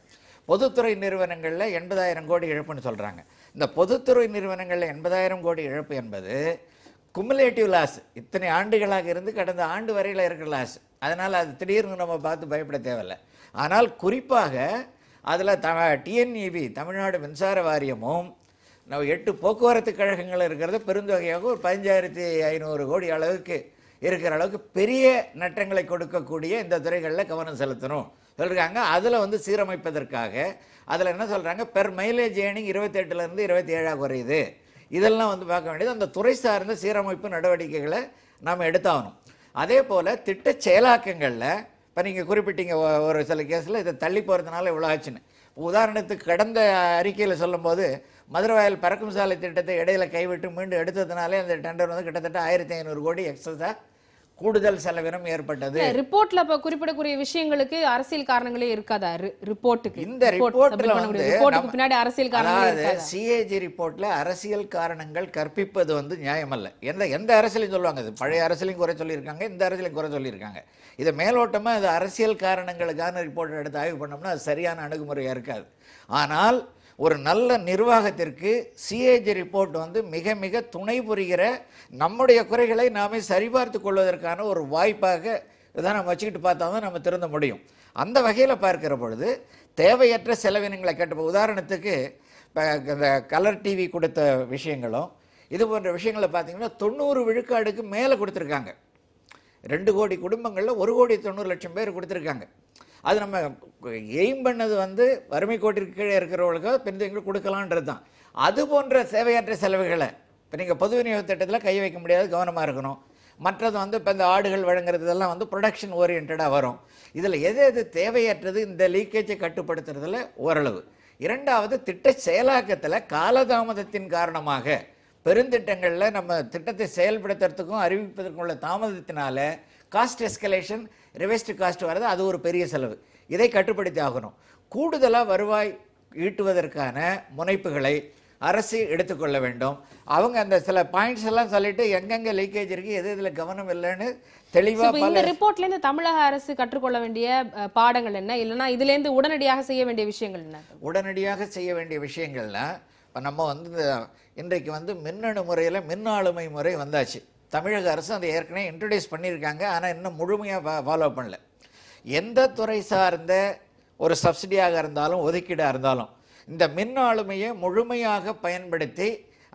பொதுத்துறை நிறுவனங்களில் 80,000 கோடி இழப்புன்னு சொல்கிறாங்க. இந்த பொதுத்துறை நிறுவனங்களில் 80,000 கோடி இழப்பு என்பது குமுலேட்டிவ் லாஸ், இத்தனை ஆண்டுகளாக இருந்து கடந்த ஆண்டு வரையில் இருக்கிற லாஸ். அதனால் அது திடீர்னு நம்ம பார்த்து பயப்பட தேவையில்லை. ஆனால் குறிப்பாக அதில் டிஎன்இபி தமிழ்நாடு மின்சார வாரியமும் 8 போக்குவரத்து கழகங்கள் இருக்கிறது பெருந்தொகையாக ஒரு 15,500 கோடி அளவுக்கு இருக்கிற அளவுக்கு பெரிய நட்டங்களை கொடுக்கக்கூடிய இந்த துறைகளில் கவனம் செலுத்தணும் சொல்கிறாங்க. அதில் வந்து சீரமைப்பதற்காக அதில் என்ன சொல்கிறாங்க, பெர் மைலேஜ் ஏர்னிங் 28லேருந்து 27 குறையுது. இதெல்லாம் வந்து பார்க்க வேண்டியது அந்த துறை சார்ந்த சீரமைப்பு நடவடிக்கைகளை நாம் எடுத்தாகணும். அதே போல் திட்ட செயலாக்கங்களில் இப்போ நீங்கள் குறிப்பிட்டீங்க ஒரு சில கேஸில் இதை தள்ளி போகிறதுனால இவ்வளோ ஆச்சுன்னு. உதாரணத்துக்கு கடந்த அறிக்கையில் சொல்லும்போது மதுரவாயல் பறக்கும் சாலை திட்டத்தை இடையில கைவிட்டு மீண்டும் எடுத்ததுனாலே அந்த டெண்டர் வந்து கிட்டத்தட்ட 1,500 கோடி எக்ஸஸா கூடுதல் செலவினம் ஏற்பட்டது. ரிப்போர்ட்ல இப்ப குறிப்பிடக்கூடிய விஷயங்களுக்கு அரசியல் காரணங்களே இருக்காதா? ரிப்போர்ட்டுக்கு இந்த ரிப்போர்ட்ல வந்து பின்னாடி அரசியல் காரணங்கள் இருக்காதா? சிஏஜி ரிப்போர்ட்ல அரசியல் காரணங்கள் கற்பிப்பது வந்து நியாயமல்ல. எந்த அரசியலையும் சொல்லுவாங்க, இது பழைய அரசியலையும் குறை சொல்லியிருக்காங்க, இந்த அரசியலையும் குறை சொல்லியிருக்காங்க. இதை மேலோட்டமா இது அரசியல் காரணங்களுக்கான ரிப்போர்ட் எடுத்து ஆய்வு பண்ணோம்னா அது சரியான அணுகுமுறையா இருக்காது. ஆனால் ஒரு நல்ல நிர்வாகத்திற்கு சிஏஜி ரிப்போர்ட் வந்து மிக மிக துணை புரிகிற, நம்முடைய குறைகளை நாமே சரிபார்த்து கொள்வதற்கான ஒரு வாய்ப்பாக இதான் நம்ம வச்சுக்கிட்டு பார்த்தா தான் நம்ம திருந்த முடியும். அந்த வகையில் பார்க்கிற பொழுது தேவையற்ற செலவினங்களை கட்டு, உதாரணத்துக்கு இப்போ இந்த கலர் டிவி கொடுத்த விஷயங்களும் இது போன்ற விஷயங்களை பார்த்தீங்கன்னா 90 விழுக்காடுக்கு மேலே கொடுத்துருக்காங்க. 2 கோடி குடும்பங்களில் 1,90,00,000 பேர் கொடுத்துருக்காங்க. அது நம்ம எய்ம் பண்ணது வந்து வறுமை கோட்டிற்கு கீழே இருக்கிறவர்களுக்கு பெண்களுக்கு கொடுக்கலான்றது தான். அது போன்ற சேவையற்ற செலவுகளை இப்போ நீங்கள் பொது விநியோக திட்டத்தில் கை வைக்க முடியாது, கவனமாக இருக்கணும். மற்றது வந்து இப்போ இந்த ஆடுகள் வழங்குறது இதெல்லாம் வந்து ப்ரொடக்ஷன் ஓரியன்டாக வரும். இதில் எது எது தேவையற்றது இந்த லீக்கேஜை கட்டுப்படுத்துறதுல ஓரளவு. இரண்டாவது, திட்ட செயலாக்கத்தில் காலதாமதத்தின் காரணமாக பெருந்திட்டங்களில் நம்ம திட்டத்தை செயல்படுத்துறதுக்கும் அறிவிப்பதற்கும் உள்ள தாமதத்தினால காஸ்ட் எஸ்கலேஷன், ரிவெஸ்ட் காஸ்ட் வர்றது, அது ஒரு பெரிய செலவு. இதை கட்டுப்படுத்தி ஆகணும். கூடுதலாக வருவாய் ஈட்டுவதற்கான முனைப்புகளை அரசு எடுத்துக்கொள்ள வேண்டும். அவங்க அந்த சில பாயிண்ட்ஸ் எல்லாம் சொல்லிட்டு எங்கெங்க லீக்கேஜ் இருக்கு, எது இதுல கவனம் இல்லைன்னு தெளிவா. இந்த ரிப்போர்ட்ல இருந்து தமிழக அரசு கற்றுக்கொள்ள வேண்டிய பாடங்கள் என்ன, இல்லைன்னா இதுல இருந்து உடனடியாக செய்ய வேண்டிய விஷயங்கள் என்ன? உடனடியாக செய்ய வேண்டிய விஷயங்கள்னா, இப்போ நம்ம வந்து இன்றைக்கு வந்து மின்னணு முறையில் மின் ஆளுமை முறை வந்தாச்சு. தமிழக அரசு அதை ஏற்கனவே இன்ட்ரடியூஸ் பண்ணியிருக்காங்க. ஆனால் இன்னும் முழுமையாக ஃபாலோ பண்ணல. எந்த துறை சார்ந்த ஒரு சப்சிடியாக இருந்தாலும் ஒதுக்கீடாக இருந்தாலும் இந்த மின் ஆளுமையை முழுமையாக பயன்படுத்தி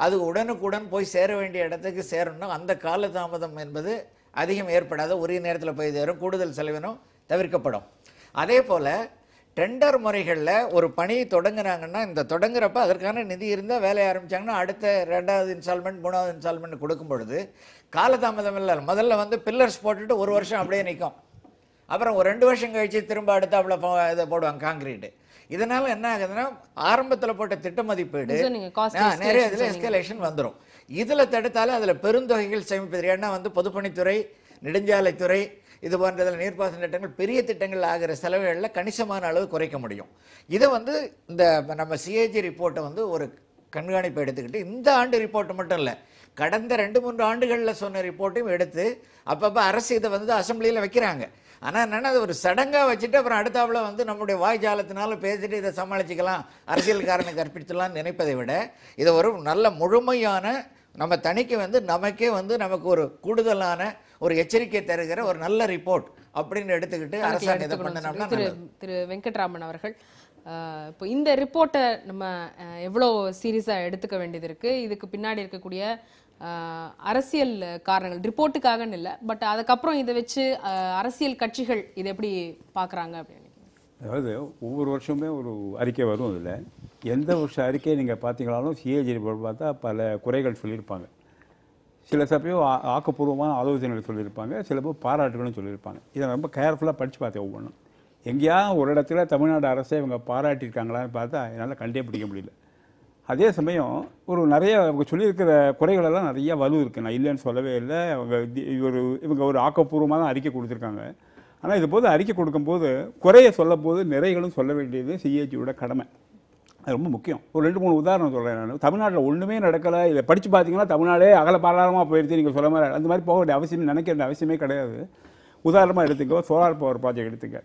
அது உடனுக்குடன் போய் சேர வேண்டிய இடத்துக்கு சேரணும். அந்த காலதாமதம் என்பது அதிகம் ஏற்படாத, உரிய நேரத்தில் போய் சேரும், கூடுதல் செலவினம் தவிர்க்கப்படும். அதே போல் டெண்டர் முறைகளில் ஒரு பணியை தொடங்குறாங்கன்னா, இந்த தொடங்குறப்ப அதற்கான நிதி இருந்தால் வேலையை ஆரம்பித்தாங்கன்னா அடுத்த 2வது இன்ஸ்டால்மெண்ட் 3வது இன்ஸ்டால்மெண்ட் கொடுக்கும் பொழுது காலதாமதம் இல்லை. முதல்ல வந்து பில்லர்ஸ் போட்டுட்டு 1 வருஷம் அப்படியே நிற்கும். அப்புறம் ஒரு 2 வருஷம் கழிச்சு திரும்ப அடுத்தாப்புல இதை போடுவாங்க, காங்கிரீட்டு. இதனால என்ன ஆகுதுன்னா, ஆரம்பத்தில் போட்ட திட்ட மதிப்பீடு நிறைய இதில் எஸ்கலேஷன் வந்துடும். இதில் தடுத்தாலும் அதில் பெருந்தொகைகள் சேமிப்பது. ஏன்னா வந்து பொதுப்பணித்துறை, நெடுஞ்சாலைத்துறை, இது போன்றதில் நீர்ப்பாசன திட்டங்கள், பெரிய திட்டங்கள் ஆகிற செலவுகளில் கணிசமான அளவு குறைக்க முடியும். இதை வந்து இந்த நம்ம சிஏஜி ரிப்போர்ட்டை வந்து ஒரு கண்காணிப்பை எடுத்துக்கிட்டு, இந்த ஆண்டு ரிப்போர்ட்டு மட்டும் இல்லை, கடந்த 2-3 ஆண்டுகளில் சொன்ன ரிப்போர்ட்டையும் எடுத்து அப்பப்போ அரசு இதை வந்து அசம்பிளியில் வைக்கிறாங்க. ஆனால் என்னென்னா, அது ஒரு சடங்காக வச்சுட்டு அப்புறம் அடுத்தாப்புல வந்து நம்முடைய வாய்ஜாலத்தினால பேசிட்டு இதை சமாளிச்சிக்கலாம், அரசியல்காரனை கற்பித்துலாம் நினைப்பதை விட இதை ஒரு நல்ல முழுமையான நம்ம தணிக்கை வந்து நமக்கே வந்து நமக்கு ஒரு கூடுதலான ஒரு எச்சரிக்கை தருகிற ஒரு நல்ல ரிப்போர்ட் அப்படின்னு எடுத்துக்கிட்டு அரசாங்கம் இதை பண்ணணும்னா. திரு வெங்கட்ராமன் அவர்கள், இப்போ இந்த ரிப்போர்ட்டை நம்ம எவ்வளோ சீரியஸாக எடுத்துக்க வேண்டியது இருக்கு? இதுக்கு பின்னாடி இருக்கக்கூடிய அரசியல் காரணங்கள் ரிப்போர்ட்டுக்காகன்னு இல்லை, பட் அதுக்கப்புறம் இதை வச்சு அரசியல் கட்சிகள் இதை எப்படி பார்க்குறாங்க அப்படின்னு? அதாவது ஒவ்வொரு வருஷமே ஒரு அறிக்கை வரும். இதில் எந்த வருஷம் அறிக்கையை நீங்கள் பார்த்தீங்களாலும் சிஏஜி ரிப்போர்ட் பார்த்தா பல குறைகள் சொல்லியிருப்பாங்க. சில சமயம் ஆக்கப்பூர்வமான ஆலோசனைகள் சொல்லியிருப்பாங்க, சில பேர் பாராட்டுகளும் சொல்லியிருப்பாங்க. இதை ரொம்ப கேர்ஃபுல்லாக படித்து பார்த்தேன். ஒவ்வொன்றும் எங்கேயா ஒரு இடத்துல தமிழ்நாடு அரசை இவங்க பாராட்டியிருக்காங்களான்னு பார்த்தா என்னால் கண்டே பிடிக்க முடியல. அதே சமயம் ஒரு நிறைய அவங்க சொல்லியிருக்கிற குறைகளெல்லாம் நிறையா வலு இருக்குது, நான் இல்லைன்னு சொல்லவே இல்லை. இவங்க ஒரு ஆக்கப்பூர்வமான அறிக்கை கொடுத்துருக்காங்க. ஆனால் இது போது அறிக்கை கொடுக்கும்போது குறைய சொல்லும் போது நிறைகளும் சொல்ல வேண்டியது சிஏஜியோட கடமை. அது ரொம்ப முக்கியம். ஒரு 2-3 உதாரணம் சொல்கிறேன். நான் தமிழ்நாட்டில் ஒன்றுமே நடக்கலை, இதை படித்து பார்த்தீங்கன்னா தமிழ்நாடே அகல பாராளமாக போயிடுச்சு நீங்கள் சொல்ல மாதிரி, அந்த மாதிரி போக வேண்டிய அவசியம், நினைக்க வேண்டிய அவசியமே கிடையாது. உதாரணமாக எடுத்துக்கோ, சோலார் பவர் ப்ராஜெக்ட் எடுத்துங்க.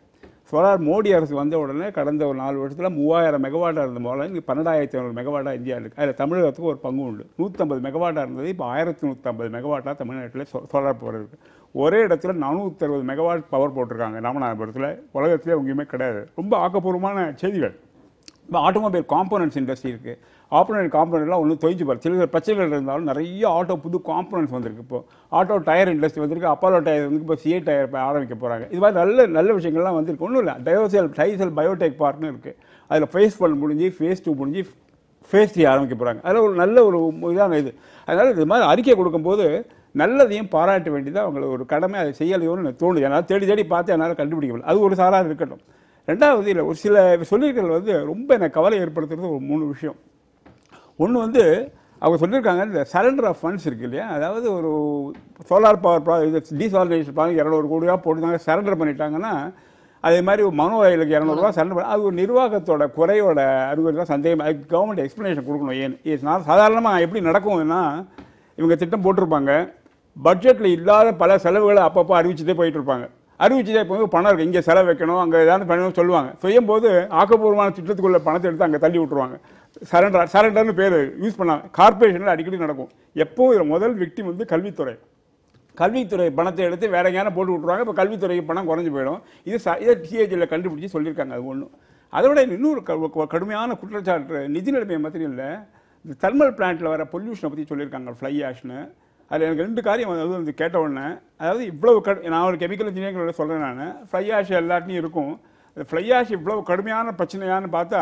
சோலார் மோடி அரசு வந்த உடனே கடந்த ஒரு 4 வருஷத்தில் 3000 மெகாவாட்டாக இருந்த போல இங்கே 12,500 மெகாவாட்டாக இந்தியா இருக்குது. அதில் தமிழகத்துக்கு ஒரு பங்கு உண்டு. 150 மெகாவாட்டாக இருந்தது, இப்போ 1150 மெகாவாட்டாக தமிழ்நாட்டில் சோலார் பவர் இருக்குது. ஒரே இடத்துல 460 மெகாவாட் பவர் போட்டிருக்காங்க ராமநாதபுரத்தில். உலகத்திலே எங்கேயுமே கிடையாது. ரொம்ப ஆக்கப்பூர்வமான செய்திகள். இப்போ ஆட்டோமொபைல் காம்போனன்ட்ஸ் இண்டஸ்ட்ரி இருக்குது. ஆட்டோமொபைல் காம்போனன்ட்லாம் ஒன்றும் தொய்ஞ்சு போகிற சில பிரச்சனைகள் இருந்தாலும் நிறைய ஆட்டோ புது காம்போனன்ட்ஸ் வந்திருக்கு. இப்போ ஆட்டோ டயர் இண்டஸ்ட்ரி வந்திருக்கு, அப்போலோ டயர் வந்து இப்போ சிஏ டயர் ஆரம்பிக்க போகிறாங்க. இது மாதிரி நல்ல நல்ல விஷயங்கள்லாம் வந்திருக்கு. ஒன்றும் இல்லை, டைசல் பயோடெக் பார்க்னு இருக்குது. அதில் ஃபேஸ் 1 முடிஞ்சு ஃபேஸ் 2 முடிஞ்சு ஃபேஸ் 3 ஆரம்பிக்க போகிறாங்க. அதில் ஒரு நல்ல ஒரு இதான இது. அதனால் இது மாதிரி அறிக்கை கொடுக்கும்போது நல்லதையும் பாராட்ட வேண்டியதாக அவங்களுக்கு ஒரு கடமை. அதை செய்யலையோன்னு எனக்கு தோணுது. என்னால் தேடி பார்த்து என்னால் கண்டுபிடிக்கவில்லை. அது ஒரு சாராக இருக்கட்டும். ரெண்டாவது, இல்லை ஒரு சில சொல்லியிருக்கிறது வந்து ரொம்ப எனக்கு கவலை ஏற்படுத்துறது ஒரு 3 விஷயம். ஒன்று வந்து அவங்க சொல்லியிருக்காங்க, இந்த சரண்டர் ஆஃப் ஃபண்ட்ஸ் இருக்குது இல்லையா, அதாவது ஒரு சோலார் பவர் இது டீசாலினேஷன் 200 கோடியாக போட்டுருந்தாங்க, சரண்டர் பண்ணிட்டாங்கன்னா அதே மாதிரி மனோ ரயிலுக்கு 200 ரூபா சரண்டர் பண்ண, அது ஒரு நிர்வாகத்தோட குறையோட அறிகுறி தான். சந்தேகம். அதுக்கு கவர்மெண்ட் எக்ஸ்ப்ளனேஷன் கொடுக்கணும். ஏன் சாதாரணமாக எப்படி நடக்கும்னா, இவங்க திட்டம் போட்டிருப்பாங்க, பட்ஜெட்டில் இல்லாத பல செலவுகளை அப்பப்போ அறிவிச்சுட்டே போயிட்டு இருப்பாங்க. அறிவிச்சுட்டே இப்போ பணம் இருக்குது, இங்கே செலவு வைக்கணும், அங்கே ஏதாவது பண்ணணும் சொல்லுவாங்க. செய்யும்போது ஆக்கப்பூர்வமான திட்டத்துக்குள்ள பணத்தை எடுத்து அங்கே தள்ளி விட்டுருவாங்க. சரண்டர்னு பேர் யூஸ் பண்ணாங்க. கார்பரேஷனில் அடிக்கடி நடக்கும். எப்போவும் இதில் முதல் விக்டிம் வந்து கல்வித்துறை பணத்தை எடுத்து வேற எங்கேயான போட்டு விட்ருவாங்க. இப்போ கல்வித்துறைக்கு பணம் குறைஞ்சி போயிடும். இதை சிஏஜியில் கண்டுபிடிச்சி சொல்லியிருக்காங்க. அது ஒன்றும். அதை விட இன்னொரு கடுமையான குற்றச்சாட்டு நிதி நிலைமை மாத்திரம் இல்லை, இந்த தெர்மல் பிளான்ட்டில் வர பொல்யூஷனை பற்றி சொல்லியிருக்காங்க. ஃப்ளை ஆஷ்னு அதில் எனக்கு 2 காரியம் வந்து கேட்ட உடனே, அதாவது இவ்வளவு நான் ஒரு கெமிக்கல் இன்ஜினியரிங்களோட சொல்கிறேன், நான் ஃப்ளை ஆஷ் எல்லாத்தையும் இருக்கும். அந்த ஃப்ளை ஆஷ் இவ்வளவு கடுமையான பிரச்சனையான்னு பார்த்தா,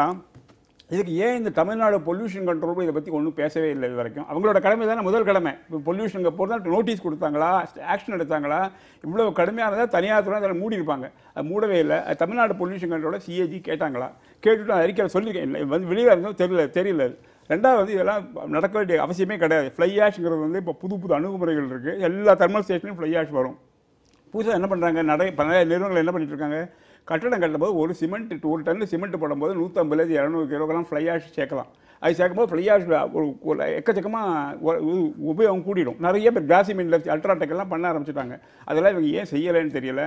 இதுக்கு ஏன் இந்த தமிழ்நாடு பொல்யூஷன் கண்ட்ரோல் இதை பற்றி ஒன்றும் பேசவே இல்லை இது வரைக்கும். அவங்களோட கடமை தானே முதல் கடமை. இப்போ பொல்யூஷனுக்கு போது தான் நோட்டீஸ் கொடுத்தாங்களா, ஆக்ஷன் எடுத்தாங்களா? இவ்வளோ கடுமையானதாக தனியார் துறை அதில் மூடி இருப்பாங்க. அது மூடவே இல்லை. தமிழ்நாடு பொல்யூஷன் கண்ட்ரோல சிஏஜி கேட்டாங்களா? கேட்டுட்டு அறிக்கை சொல்லியிருக்கேன், வந்து வெளியே இருந்தோம் தெரியல. ரெண்டாவது இதெல்லாம் நடக்க வேண்டிய அவசியமே கிடையாது. ஃப்ளை ஆஷ்ங்கிறது வந்து இப்போ புது அணுகுமுறைகள் இருக்குது. எல்லா தெர்மல் ஸ்டேஷன்லையும் ஃப்ளை ஆஷ் வரும். புதுசாக என்ன பண்ணுறாங்க, நிறைய நிறுவனங்கள் என்ன பண்ணிட்டு இருக்காங்க, கட்டடம் கட்டும்போது ஒரு டன் சிமெண்ட் போடும்போது 150-200 கிலோகிராம் ஃப்ளை ஆஷ் சேர்க்கலாம். அது சேர்க்கும்போது ஃப்ளை ஆஷ் ஒரு எக்கச்சக்கமாக உபயோகம் கூடிடும். நிறைய பேர் கிராசிமெண்ட் அல்ட்ராடெக்கெல்லாம் பண்ண ஆரம்பிச்சிட்டாங்க. அதெல்லாம் இவங்க ஏன் செய்யலைன்னு தெரியல.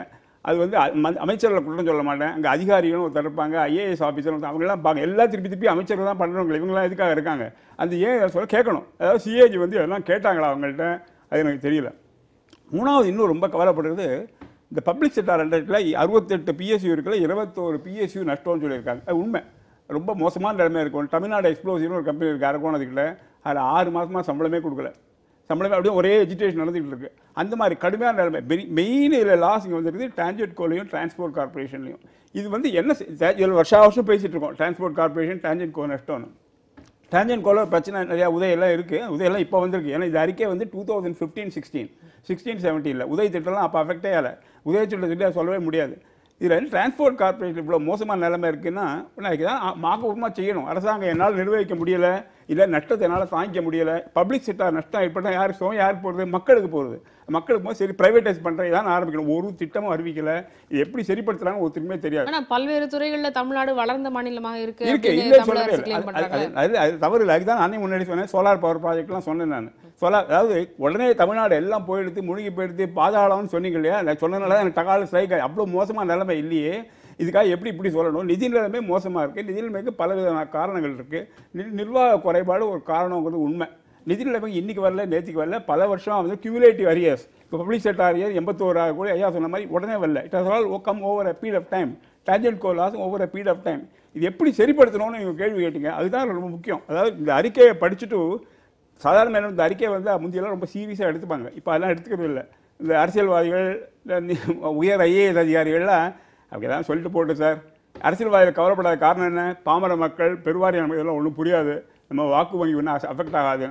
அது வந்து அமைச்சர்களை குற்றம் சொல்ல மாட்டேன், அங்கே அதிகாரிகளும் ஒருத்தர் இருப்பாங்க, ஐஏஎஸ் ஆஃபீஸரும் அவங்கெல்லாம் பார்க்க எல்லாம் திருப்பி அமைச்சர்கள் தான் பண்ணுறவங்க. இவங்கெல்லாம் எதுக்காக இருக்காங்க, அந்த ஏன் சொல்ல கேட்கணும். அதாவது சிஏஜி வந்து எல்லாம் கேட்டாங்களா அவங்கள்ட்ட, அது எனக்கு தெரியல. மூணாவது இன்னும் ரொம்ப கவலைப்படுறது, இந்த பப்ளிக் செக்டார் அண்டர்ல 68 பிஎஸ்யூ இருக்குல்ல, 21 பிஎஸ்யூ நஷ்டம்னு சொல்லியிருக்காங்க. அது உண்மை. ரொம்ப மோசமான நிலைமை இருக்கும். தமிழ்நாடு எக்ஸ்ப்ளோசிவ்னு ஒரு கம்பெனி இருக்குது அரக்கோணத்துக்கிட்ட, அதில் 6 மாதமாக சம்பளமே கொடுக்கல. சம்பளமே அப்படியே ஒரே எஜுகேஷன் நடந்துகிட்டு இருக்கு. அந்த மாதிரி கடுமையான நிலைமை. மெயின் இதில் லாஸ் இங்கே வந்துருக்குது டான்ஜென்ட்கோலையும் டிரான்ஸ்போர்ட் கார்பரேஷன்லையும். இது வந்து என்ன இதில் வருஷம் பேசிகிட்டு இருக்கோம், டிரான்ஸ்போர்ட் கார்பரேஷன் டான்ஜென்ட்கோ நஷ்டம்னு. டான்ஜென்ட்கோல பிரச்சனை நிறையா உதயெல்லாம் இருக்குது. உதயெல்லாம் இப்போ வந்திருக்கு. ஏன்னா இது அறிக்கை வந்து 2015-16 உதய திட்டம்லாம் அப்போ அஃபெக்டே ஆகலை. உதய திட்டத்தை சொல்லவே முடியாது. இதில் டிரான்ஸ்போர்ட் கார்பரேஷன் இவ்வளோ மோசமான நிலைமை இருக்குன்னா அதுக்கு தான் ஆக்கப்பூர்வமாக செய்யணும். அரசாங்கம் என்னால் நிர்வகிக்க முடியலை, இல்லை நஷ்டத்தை என்னால் தாங்கிக்க முடியலை. பப்ளிக் செக்டார் நஷ்டம் ஏற்பட்டால் யாருக்கு போகிறது, மக்களுக்கு போகிறது. மக்களுக்கு போது சரி பிரைவேடைஸ் பண்ணுறது தான் ஆரம்பிக்கணும். ஒரு திட்டமும் அறிவிக்கலை. இது எப்படி சரிப்படுத்துறாங்க ஒருத்தருமே தெரியாது. ஆனால் பல்வேறு துறைகளில் தமிழ்நாடு வளர்ந்த மாநிலமாக இருக்கு. இல்லை சொல்லவே இல்லை, அது தவறு இல்லை. அதுதான் நானே முன்னாடி சொன்னேன், சோலார் பவர் ப்ராஜெக்ட்லாம் சொன்னேன் நான். அதாவது உடனே தமிழ்நாடு எல்லாம் போயிடுத்து முழுகி போயிடுத்து பாதாளம்னு சொன்னீங்க இல்லையா, சொன்னதுனால தான் எனக்கு தகால ஸ்ட்ரைக். அவ்வளோ மோசமான நிலைமை இல்லையே. இதுக்காக இப்படி சொல்லணும். நிதி நிலைமை மோசமாக இருக்குது. நிதி நிலைமைக்கு பலவிதமான காரணங்கள் இருக்குது. நிர்வாக குறைபாடு ஒரு காரணங்கிறது உண்மை. நிதி நிலைமை இன்றைக்கி வரல, நேற்றுக்கு வரல, பல வருஷம் வந்து கியூமுலேட்டிவ் அரியர்ஸ். இப்போ பப்ளிக் செக்டார் அரியர் 81 கூட ஐயா சொன்ன மாதிரி உடனே வரல. It has all come over a period of time. டான்ஜென்ட்கோ loss over a period of time. இது எப்படி சரிப்படுத்தணும்னு நீங்கள் கேள்வி கேட்டீங்க. அதுதான் ரொம்ப முக்கியம். அதாவது இந்த அறிக்கையை படிச்சுட்டு சாதாரண இந்த அறிக்கையை வந்து முந்தியெல்லாம் ரொம்ப சீரியஸாக எடுத்துப்பாங்க. இப்போ அதெல்லாம் எடுத்துக்கிறது இல்லை. இந்த அரசியல்வாதிகள், உயர் ஐஏஎஸ் அதிகாரிகள்லாம் அப்படி தான் சொல்லிட்டு போட்டு சார், அரசியல்வாதிகள் கவலைப்படாத காரணம் என்ன, பாமர மக்கள் பெருவாரியான இதெல்லாம் ஒன்றும் புரியாது, நம்ம வாக்கு வங்கி ஒன்றும் அஃபெக்ட் ஆகாது.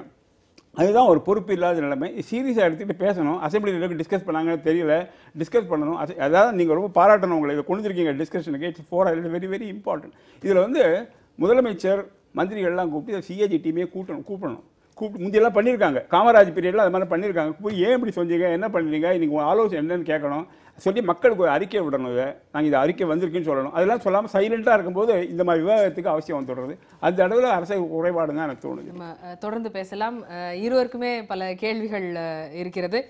அதுதான் ஒரு பொறுப்பு இல்லாத நிலைமை. சீரியஸாக எடுத்துகிட்டு பேசணும். அசம்பிளியில் டிஸ்கஸ் பண்ணாங்கன்னு தெரியல, டிஸ்கஸ் பண்ணணும். அதாவது நீங்கள் ரொம்ப பாராட்டணும் உங்களை, இதை கொண்டுருக்கீங்க டிஸ்கஷனுக்கு. It's very very important. இதில் வந்து முதலமைச்சர் மந்திரிகள்லாம் கூப்பிட்டு சிஏஜி டீமே கூப்பிடணும். முந்தியெல்லாம் பண்ணியிருக்காங்க. காமராஜ் பீரியடில் அது மாதிரி பண்ணியிருக்காங்க. போய் ஏன் இப்படி சொன்னீங்க, என்ன பண்ணுறீங்க, இன்றைக்கி ஆலோசனை என்னன்னு கேட்கணும். சொல்லி மக்களுக்கு ஒரு அறிக்கை விடணும். இதை நாங்கள் இந்த அறிக்கை வந்திருக்குன்னு சொல்லணும். அதெல்லாம் சொல்லாமல் சைலண்ட்டாக இருக்கும்போது இந்த மாதிரி விவாதத்துக்கு அவசியம் வந்துடுறது. அந்த அளவில் அரசு குறைபாடு தான் எனக்கு தோணுது. நம்ம தொடர்ந்து பேசலாம். இருவருக்குமே பல கேள்விகள் இருக்கிறது.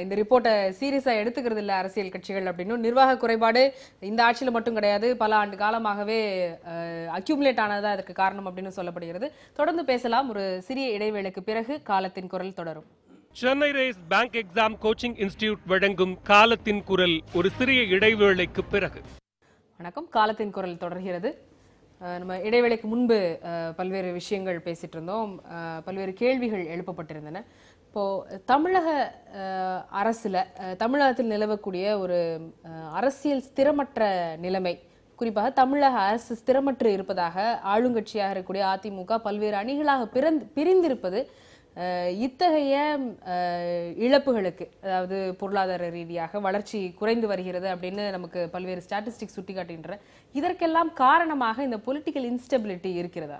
இந்த ரிப்போர்ட்டை சீரியஸாக எடுத்துக்கிறது இல்லை அரசியல் கட்சிகள் அப்படின்னு. நிர்வாக குறைபாடு இந்த ஆட்சியில் மட்டும் கிடையாது, பல ஆண்டு காலமாகவே அக்யூமுலேட் ஆனதான் அதற்கு காரணம் அப்படின்னு சொல்லப்படுகிறது. தொடர்ந்து பேசலாம். ஒரு சிறிய இடைவேளைக்கு பிறகு காலத்தின் குரல் தொடரும். Chennai race bank exam coaching institute வழங்கும் காலத்தின் குரல் ஒரு சிறிய இடைவேளைக்கு பிறகு. வணக்கம். காலத்தின் குரல் தொடர்கிறது. நம்ம இடைவேளைக்கு முன்பு பல்வேறு விஷயங்கள் பேசிட்டு இருந்தோம். பல்வேறு கேள்விகள் எழுப்பப்பட்டிருந்தன. இப்போது தமிழக அரசில் தமிழகத்தில் நிலவக்கூடிய ஒரு அரசியல் ஸ்திரமற்ற நிலைமை, குறிப்பாக தமிழக அரசு ஸ்திரமற்று இருப்பதாக ஆளுங்கட்சியாக இருக்கக்கூடிய அதிமுக பல்வேறு அணிகளாக பிரிந்திருப்பது இத்தகைய இழப்புகளுக்கு, அதாவது பொருளாதார ரீதியாக வளர்ச்சி குறைந்து வருகிறது அப்படின்னு நமக்கு பல்வேறு ஸ்டாட்டிஸ்டிக்ஸ் சுட்டி காட்டுகின்றன. இதற்கெல்லாம் காரணமாக இந்த பொலிட்டிக்கல் இன்ஸ்டெபிலிட்டி இருக்கிறதா?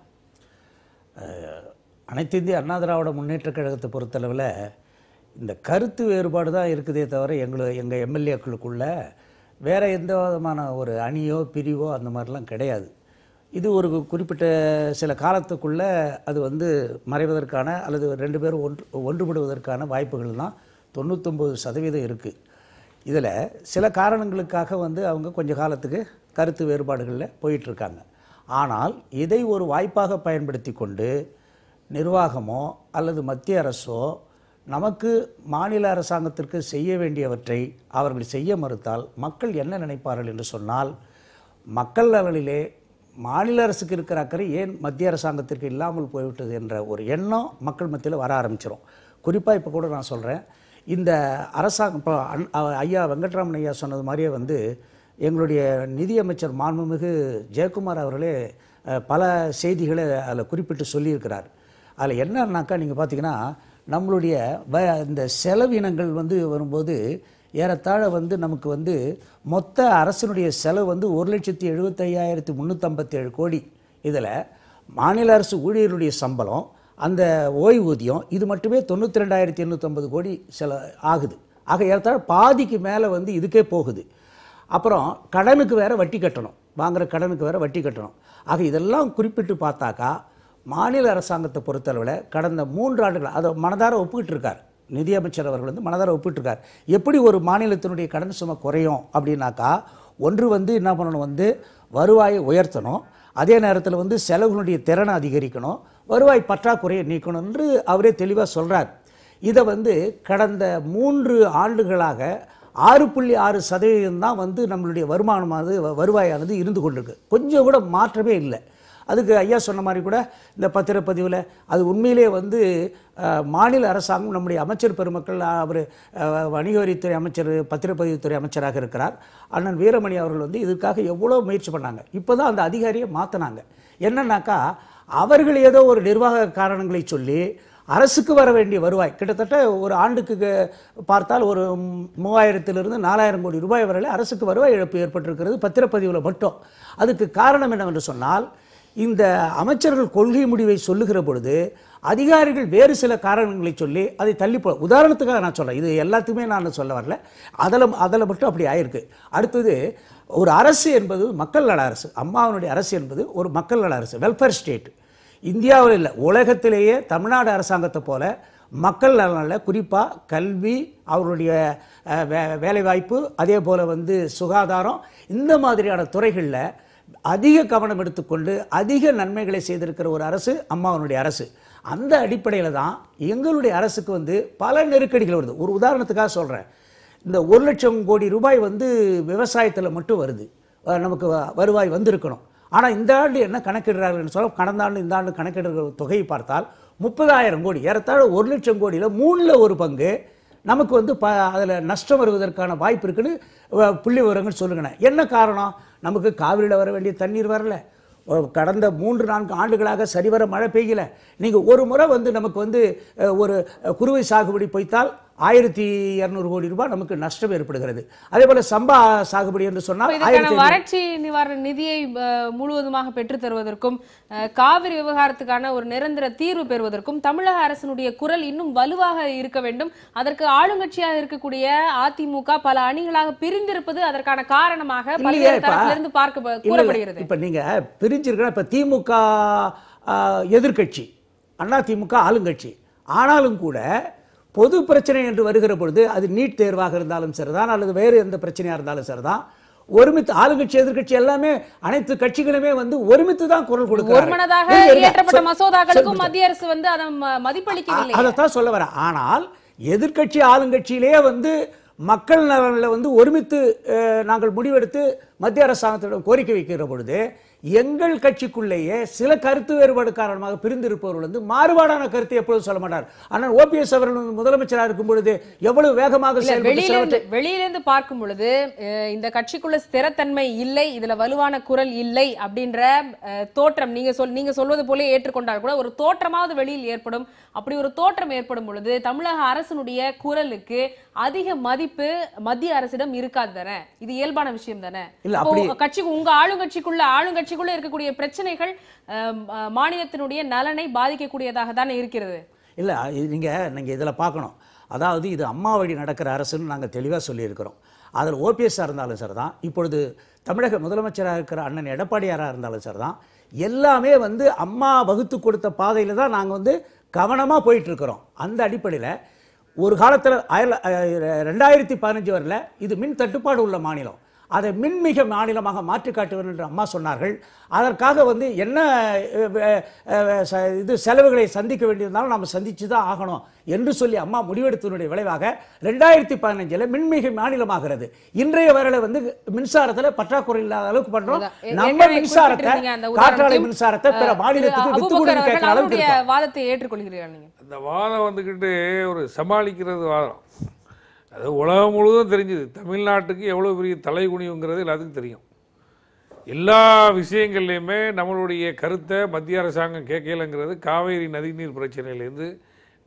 அனைத்து இந்திய அண்ணா திராவிட முன்னேற்ற கழகத்தை பொறுத்தளவில் இந்த கருத்து வேறுபாடு தான் இருக்குதே தவிர எங்கள் எம்எல்ஏக்களுக்குள்ள வேறு எந்த விதமான ஒரு அணியோ பிரிவோ அந்த மாதிரிலாம் கிடையாது. இது ஒரு குறிப்பிட்ட சில காலத்துக்குள்ளே அது வந்து மறைவதற்கான அல்லது 2 பேரும் ஒன்றுபடுவதற்கான வாய்ப்புகள் தான் 99% இருக்குது. இதில் சில காரணங்களுக்காக வந்து அவங்க கொஞ்ச காலத்துக்கு கருத்து வேறுபாடுகளில் போயிட்டுருக்காங்க. ஆனால் இதை ஒரு வாய்ப்பாக பயன்படுத்தி கொண்டு நிர்வாகமோ அல்லது மத்திய அரசோ நமக்கு மாநில அரசாங்கத்திற்கு செய்ய வேண்டியவற்றை அவர்கள் செய்ய மறுத்தால் மக்கள் என்ன நினைப்பார்கள் என்று சொன்னால், மக்கள் நலனிலே மாநில அரசுக்கு இருக்கிற அக்கறை ஏன் மத்திய அரசாங்கத்திற்கு இல்லாமல் போய்விட்டது என்ற ஒரு எண்ணம் மக்கள் மத்தியில் வர ஆரம்பிச்சிடும். குறிப்பாக இப்போ கூட நான் சொல்கிறேன், இந்த அரசாங்கம் இப்போ ஐயா வெங்கட்ராமன் ஐயா சொன்னது மாதிரியே வந்து எங்களுடைய நிதியமைச்சர் மாண்புமிகு ஜெயக்குமார் அவர்களே பல செய்திகளை அதில் குறிப்பிட்டு சொல்லியிருக்கிறார். அதில் என்னன்னாக்கா நீங்கள் பார்த்தீங்கன்னா நம்மளுடைய இந்த செலவினங்கள் வந்து வரும்போது ஏறத்தாழ வந்து நமக்கு வந்து மொத்த அரசினுடைய செலவு வந்து 1,75,357 கோடி. இதில் மாநில அரசு ஊழியர்களுடைய சம்பளம், அந்த ஓய்வூதியம், இது மட்டுமே 92,850 கோடி ஆகுது. ஆக ஏறத்தாழ பாதிக்கு மேலே வந்து இதுக்கே போகுது. அப்புறம் கடனுக்கு வேறு வட்டி கட்டணும், வாங்குகிற கடனுக்கு வேறு வட்டி கட்டணும். ஆக இதெல்லாம் குறிப்பிட்டு பார்த்தாக்கா மாநில அரசாங்கத்தை பொறுத்தளவில் கடந்த 3 ஆண்டுகள் அதை மனதார ஒப்புக்கிட்டு இருக்கார் நிதியமைச்சர் அவர்கள் வந்து மனதார ஒப்புக்கிட்டு இருக்கார். எப்படி ஒரு மாநிலத்தினுடைய கடன் சுமை குறையும் அப்படின்னாக்கா, ஒன்று வந்து என்ன பண்ணணும், வந்து வருவாயை உயர்த்தணும், அதே நேரத்தில் வந்து செலவுகளுடைய திறனை அதிகரிக்கணும், வருவாய் பற்றாக்குறையை நீக்கணும் என்று அவரே தெளிவாக சொல்கிறார். இதை வந்து கடந்த 3 ஆண்டுகளாக 6.6% தான் வந்து நம்மளுடைய வருவாயானது இருந்து கொண்டிருக்கு. கொஞ்சம் கூட மாற்றமே இல்லை. அதுக்கு ஐயா சொன்ன மாதிரி கூட இந்த பத்திரப்பதிவில் அது உண்மையிலே வந்து மாநில அரசாங்கம், நம்முடைய அமைச்சர் பெருமக்கள், அவர் வணிக வரித்துறை அமைச்சர், பத்திரப்பதிவுத்துறை அமைச்சராக இருக்கிறார் அண்ணன் வீரமணி அவர்கள் வந்து இதுக்காக எவ்வளோ முயற்சி பண்ணாங்க. இப்போ தான் அந்த அதிகாரியை மாற்றினாங்க. என்னன்னாக்கா, அவர்கள் ஏதோ ஒரு நிர்வாக காரணங்களை சொல்லி அரசுக்கு வர வேண்டிய வருவாய் கிட்டத்தட்ட ஒரு ஆண்டுக்கு பார்த்தால் ஒரு 3000 - 4000 கோடி ரூபாய் வரையில் அரசுக்கு வருவாய் இழப்பு ஏற்பட்டிருக்கிறது பத்திரப்பதிவில் மட்டும். அதுக்கு காரணம் என்னவென்று சொன்னால், இந்த அமைச்சர்கள் கொள்கை முடிவை சொல்லுகிற பொழுது அதிகாரிகள் வேறு சில காரணங்களை சொல்லி அதை உதாரணத்துக்காக நான் சொல்கிறேன், இது எல்லாத்துக்குமே நான் சொல்ல வரல, அதில் மட்டும் அப்படி ஆயிருக்கு. அடுத்தது, ஒரு அரசு என்பது மக்கள் நல அரசு. அம்மாவினுடைய அரசு என்பது ஒரு மக்கள் நல அரசு, வெல்ஃபேர் ஸ்டேட். இந்தியாவில் இல்லை, உலகத்திலேயே தமிழ்நாடு அரசாங்கத்தை போல மக்கள் நலனில் குறிப்பாக கல்வி, அவருடைய வேலைவாய்ப்பு, அதே போல் வந்து சுகாதாரம், இந்த மாதிரியான துறைகளில் அதிக கவனம் எடுத்துக்கொண்டு அதிக நன்மைகளை செய்திருக்கிற ஒரு அரசு அம்மாவனுடைய அரசு. அந்த அடிப்படையில் தான் எங்களுடைய அரசுக்கு வந்து பல நெருக்கடிகள் வருது. ஒரு உதாரணத்துக்காக சொல்கிறேன், இந்த 1,00,000 கோடி ரூபாய் வந்து விவசாயத்தில் மட்டும் வருது, நமக்கு வருவாய் வந்திருக்கணும். ஆனால் இந்த ஆண்டு என்ன கணக்கிடுறார்கள் சொல்ல, கடந்த ஆண்டு இந்த ஆண்டு கணக்கிடுற தொகையை பார்த்தால் 30,000 கோடி, ஏறத்தாழ 1,00,000 கோடியில் 1/3 பங்கு நமக்கு வந்து அதில் நஷ்டம் வருவதற்கான வாய்ப்பு இருக்குன்னு புள்ளி விவரங்கள் சொல்லுங்கண்ணே. என்ன காரணம்? நமக்கு காவிரியில் வர வேண்டிய தண்ணீர் வரல, கடந்த 3-4 ஆண்டுகளாக சரிவர மழை பெய்யல. நீங்கள் ஒரு முறை வந்து நமக்கு வந்து ஒரு குறுவை சாகுபடி பொய்த்தால் 1,200 கோடி ரூபாய் நமக்கு நஷ்டம் ஏற்படுகிறது. அதே போல சம்பா சாகுபடி என்று சொன்னால் வறட்சி நிவாரண நிதியை முழுவதுமாக பெற்று தருவதற்கும் காவிரி விவகாரத்துக்கான ஒரு நிரந்தர தீர்வு பெறுவதற்கும் தமிழக அரசினுடைய குரல் இன்னும் வலுவாக இருக்க வேண்டும். அதற்கு ஆளுங்கட்சியாக இருக்கக்கூடிய அதிமுக பல அணிகளாக பிரிந்திருப்பது அதற்கான காரணமாக பல்வேறு தரப்பிலிருந்து கூறப்படுகிறது. இப்ப நீங்க பிரிஞ்சிருக்க, இப்ப திமுக எதிர்கட்சி, அண்ணா திமுக ஆளுங்கட்சி. ஆனாலும் கூட பொது பிரச்சனை என்று வருகிற பொழுது அது நீட் தேர்வாக இருந்தாலும் சரிதான், அல்லது வேறு எந்த பிரச்சனையாக இருந்தாலும் சரிதான், ஒருமித்து ஆளுங்கட்சி எதிர்கட்சி எல்லாமே அனைத்து கட்சிகளுமே வந்து ஒருமித்து தான் குரல் கொடுக்கிறார்கள். ஒருமனதாக இயற்றப்பட்ட மசோதாக்களுக்கும் மத்திய அரசு வந்து அதை மதிப்பளிக்கவில்லை. அதைத்தான் சொல்ல வரேன். ஆனால் எதிர்கட்சி ஆளுங்கட்சியிலேயே வந்து மக்கள் நலனில் வந்து ஒருமித்து நாங்கள் முடிவெடுத்து மத்திய அரசாங்கத்திடம் கோரிக்கை வைக்கிற பொழுது எங்கள் கட்சிக்குள்ளேயே சில கருத்து வேறுபாடு காரணமாக பிரிந்திருப்பவர்கள் வந்து மாறுபாடான கருத்தை எப்பொழுதும் சொல்ல மாட்டார். ஆனால் ஓபிஎஸ் அவர்கள் முதலமைச்சராக இருக்கும் பொழுது எவ்வளவு வேகமாக வெளியிலிருந்து பார்க்கும் பொழுது இந்த கட்சிக்குள்ள ஸ்திரத்தன்மை இல்லை, இதுல வலுவான குரல் இல்லை அப்படின்ற தோற்றம் நீங்க சொல்வது போல ஏற்றுக்கொண்டால் கூட ஒரு தோற்றமாவது வெளியில் ஏற்படும். அப்படி ஒரு தோற்றம் ஏற்படும் பொழுது தமிழக அரசினுடைய குரலுக்கு அதிக மதிப்பு மத்திய அரசிடம் இருக்காது தானே? இது இயல்பான விஷயம் தானே? உங்க ஆளுங்கட்சிக்குள்ள இருக்கக்கூடிய பிரச்சனைகள் மாநிலத்தினுடைய நலனை பாதிக்கக்கூடியதாக தானே இருக்கிறது. இல்ல, நீங்க இதுல பார்க்கணும். அதாவது இது அம்மா வழி நடக்கிற அரசுன்னு நாங்கள் தெளிவாக சொல்லியிருக்கிறோம். அதில் ஓபிஎஸ்ஸாக இருந்தாலும் சரி தான், இப்பொழுது தமிழக முதலமைச்சராக இருக்கிற அண்ணன் எடப்பாடியாராக இருந்தாலும் சரி தான், எல்லாமே வந்து அம்மா வகுத்து கொடுத்த பாதையில் தான் நாங்கள் வந்து கவனமாக போயிட்டுருக்கிறோம். அந்த அடிப்படையில் ஒரு காலத்தில் 2015 வரையில் இது மின் தட்டுப்பாடு உள்ள மாநிலம். அதை மின்மிக மாநிலமாக மாற்றி காட்டுவேன் என்று அம்மா சொன்னார்கள். அதற்காக வந்து என்ன இது செலவுகளை சந்திக்க வேண்டியிருந்தாலும் நாம் சந்திச்சு தான் ஆகணும் என்று சொல்லி அம்மா முடிவெடுத்ததனுடைய விளைவாக 2015 மின்மிக மாநிலமாகிறது. இன்றைய வரையில வந்து மின்சாரத்தில் பற்றாக்குறை இல்லாத அளவுக்கு பண்றோம். நம்ம மின்சாரத்தை காற்றாலை மின்சாரத்தை பிற மாநிலத்துக்கு வித்து கொடுக்க கேட்கிற அளவுக்கு வாதத்தை ஏற்றுக்கொள்கிறீர்கள் நீங்க? அந்த வாதம் வந்துக்கிட்டு ஒரு சமாளிக்கிறது வாதம். அது உலகம் முழுவதும் தெரிஞ்சுது. தமிழ்நாட்டுக்கு எவ்வளோ பெரிய தலைகுனிவுங்கிறது எல்லாத்துக்கும் தெரியும். எல்லா விஷயங்கள்லையுமே நம்மளுடைய கருத்தை மத்திய அரசாங்கம் கேட்கலங்கிறது காவேரி நதிநீர் பிரச்சனையிலேருந்து